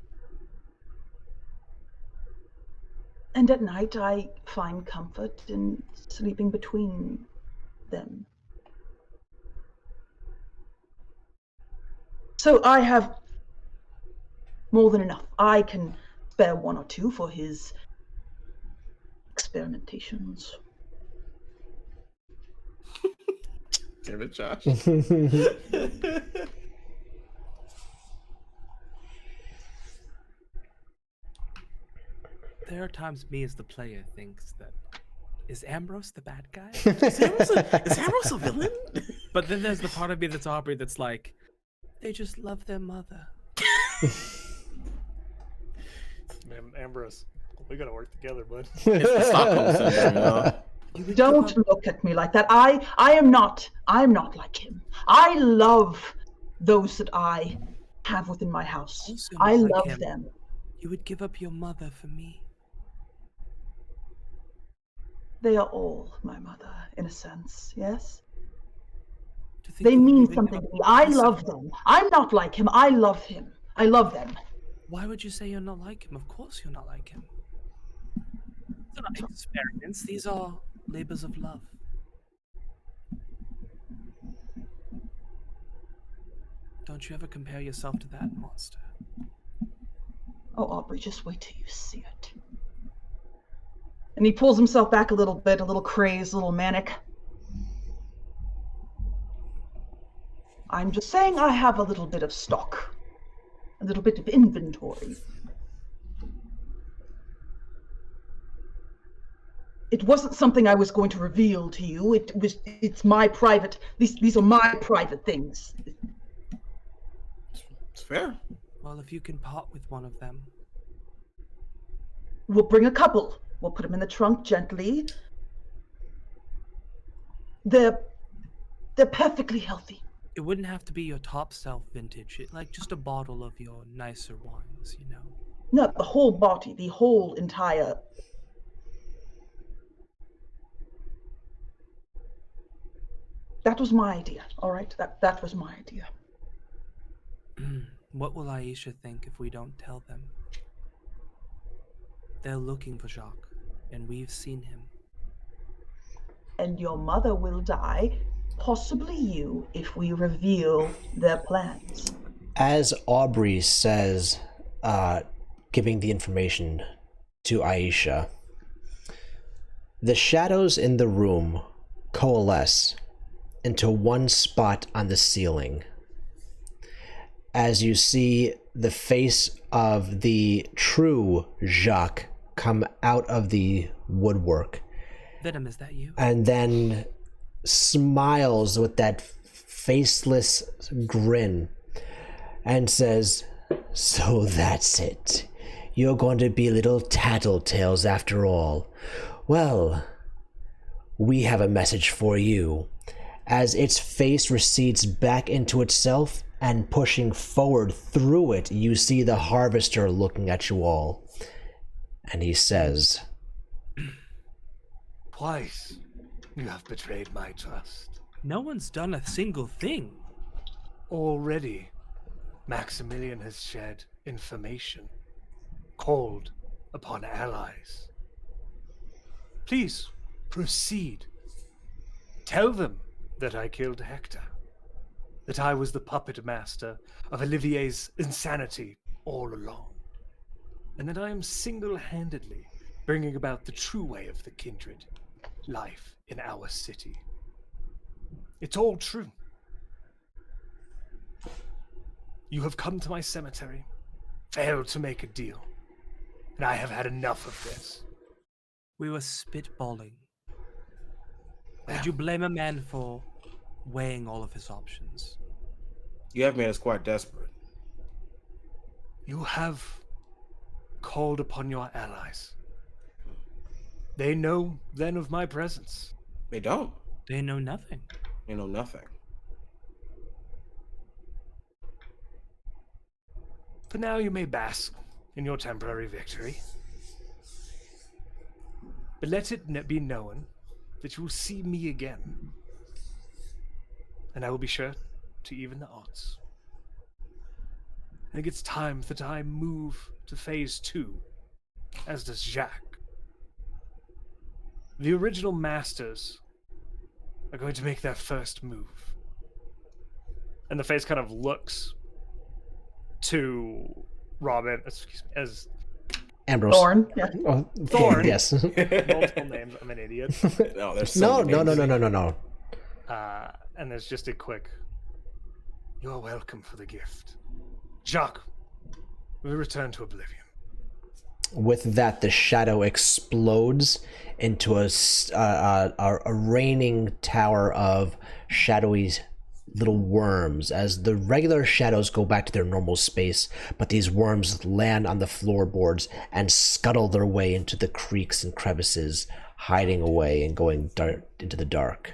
And at night, I find comfort in sleeping between them. So I have more than enough. I can spare one or two for his experimentations. Damn it, Josh. There are times me as the player thinks that, is Ambrose the bad guy? Is Ambrose a villain? But then there's the part of me that's Aubrey that's like, they just love their mother. Man, Ambrose, we gotta work together, bud. It's the Stockholm syndrome, you know? Don't look at me like that. I'm not like him. I love those that I have within my house. Also I not like love him. them. You would give up your mother for me. They are all my mother, in a sense, yes? To think They that you mean would give something up to me. I piece of love them. I'm not like him. I love him. I love them. Why would you say you're not like him? Of course you're not like him. These are not experiments. These are labors of love. Don't you ever compare yourself to that monster? Oh, Aubrey, just wait till you see it. And he pulls himself back a little bit, a little crazed, a little manic. I'm just saying I have a little bit of stock, a little bit of inventory. It wasn't something I was going to reveal to you. It's my private, these are my private things. It's fair. Well, if you can part with one of them. We'll bring a couple. We'll put them in the trunk gently. They're perfectly healthy. It wouldn't have to be your top shelf vintage. Like just a bottle of your nicer wines, you know. No, the whole body, the whole entire. That was my idea, all right? That was my idea. What will Aisha think if we don't tell them? They're looking for Jacques, and we've seen him. And your mother will die, possibly you, if we reveal their plans. As Aubrey says, giving the information to Aisha, the shadows in the room coalesce into one spot on the ceiling as you see the face of the true Jacques come out of the woodwork. Venom, is that you? And then smiles with that faceless grin and says, "So that's it. You're going to be little tattletales after all. Well, we have a message for you." As its face recedes back into itself and pushing forward through it, you see the Harvester looking at you all. And he says, "Twice you have betrayed my trust. No one's done a single thing. Already, Maximilian has shared information, called upon allies. Please, proceed. Tell them that I killed Hector, that I was the puppet master of Olivier's insanity all along, and that I am single-handedly bringing about the true way of the kindred, life in our city. It's all true. You have come to my cemetery, failed to make a deal, and I have had enough of this. We were spitballing. Would you blame a man for weighing all of his options? You have made us quite desperate. You have called upon your allies. They know then of my presence. They don't. They know nothing. They know nothing. For now you may bask in your temporary victory. But let it be known that you will see me again. And I will be sure to even the odds. I think it's time that I move to phase 2, as does Jacques. The original masters are going to make their first move. And the face kind of looks to Robin, excuse me, as Ambrose. Thorn. Yeah. Oh, Thorn. Yes. multiple names. I'm an idiot. No, there's so No. many names. And there's just a quick, "You're welcome for the gift. Jacques, we return to oblivion." With that, the shadow explodes into a raining tower of shadowy little worms as the regular shadows go back to their normal space, but these worms land on the floorboards and scuttle their way into the creaks and crevices, hiding away and going into the dark.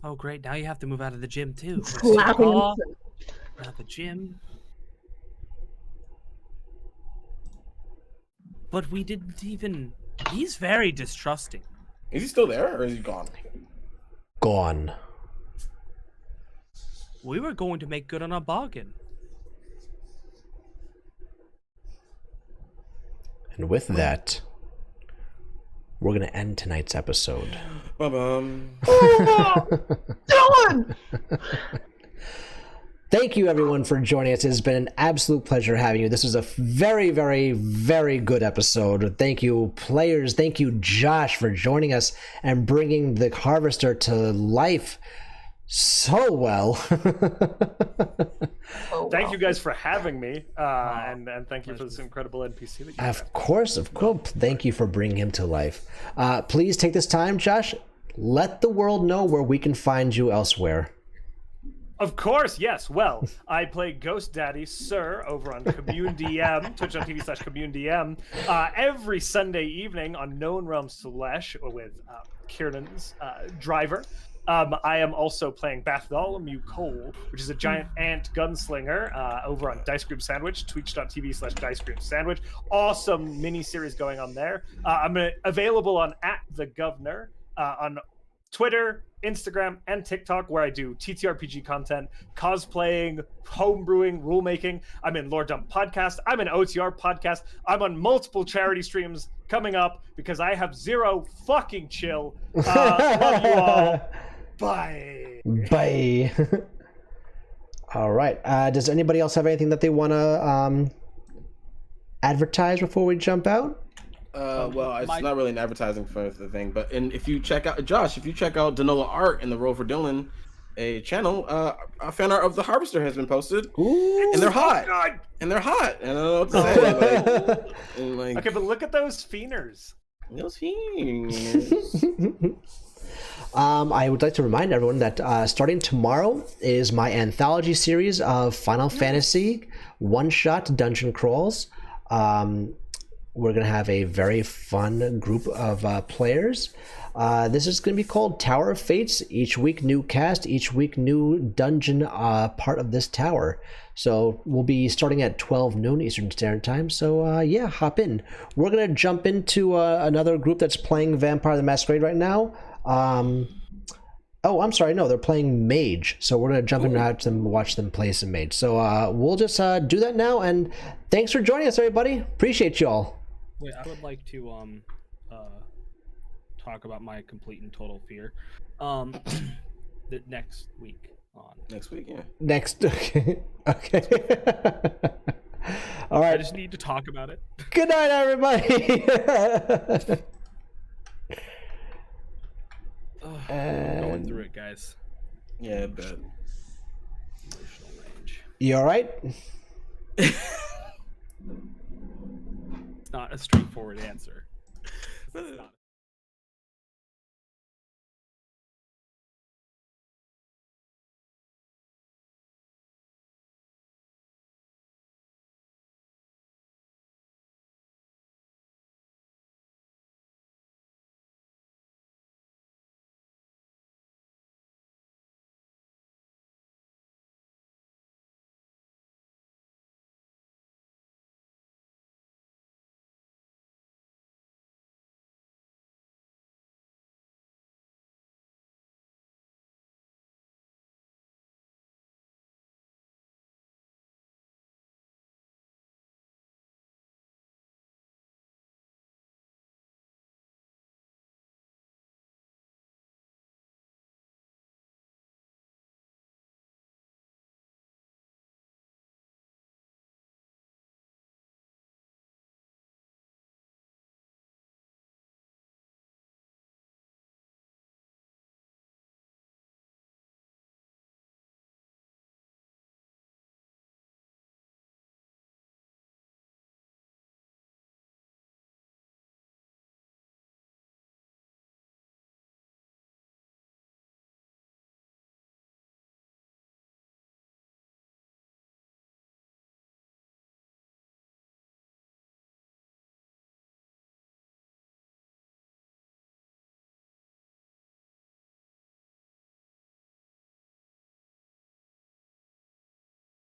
Oh, great. Now you have to move out of the gym, too. Slapping Oh, him. not the gym. But we didn't even... He's very distrusting. Is he still there or is he gone? Gone. We were going to make good on our bargain. And with that, we're going to end tonight's episode. Bum-bum. Dylan! Thank you, everyone, for joining us. It has been an absolute pleasure having you. This was a very, very, very good episode. Thank you, players. Thank you, Josh, for joining us and bringing the Harvester to life so well. Thank you guys for having me, and thank you for this incredible NPC that you have. Of course. Thank you for bringing him to life. Please take this time, Josh. Let the world know where we can find you elsewhere. Of course, yes. Well, I play Ghost Daddy Sir over on Commune DM, twitch.tv/Commune DM, every Sunday evening on Known Realms Slash with Kieran's driver. I am also playing Bartholomew Cole, which is a giant ant gunslinger over on Dice Cream Sandwich, twitch.tv/Dice Cream Sandwich. Awesome mini-series going on there. I'm available on @TheGovernor on Twitter, Instagram, and TikTok, where I do TTRPG content, cosplaying, homebrewing, rulemaking. I'm in Lore Dump Podcast. I'm in OTR Podcast. I'm on multiple charity streams coming up because I have zero fucking chill. Love you all. Bye. Bye. All right. Does anybody else have anything that they want to advertise before we jump out? Well, it's not really an advertising for the thing, but if you check out Danola Art in the Roll for Dylan a channel, a fan art of the Harvester has been posted. Ooh. And they're hot. God. And they're hot. And I don't know what to say. Okay, but look at those fienders. Those fiends. I would like to remind everyone that starting tomorrow is my anthology series of Final Fantasy one-shot dungeon crawls. We're going to have a very fun group of players. This is going to be called Tower of Fates. Each week, new cast. Each week, new dungeon part of this tower. So we'll be starting at 12 noon Eastern Standard Time. So yeah, hop in. We're going to jump into another group that's playing Vampire the Masquerade right now. Oh, I'm sorry. No, they're playing Mage. So we're going to jump in and watch them play some Mage. So we'll just do that now. And thanks for joining us, everybody. Appreciate y'all. Wait, I would like to talk about my complete and total fear. The next week on. Next week, yeah. Next. Okay. All right. I just need to talk about it. Good night, everybody. Going through it, guys. Yeah, but Emotional range. You all right? It's not a straightforward answer. It's not.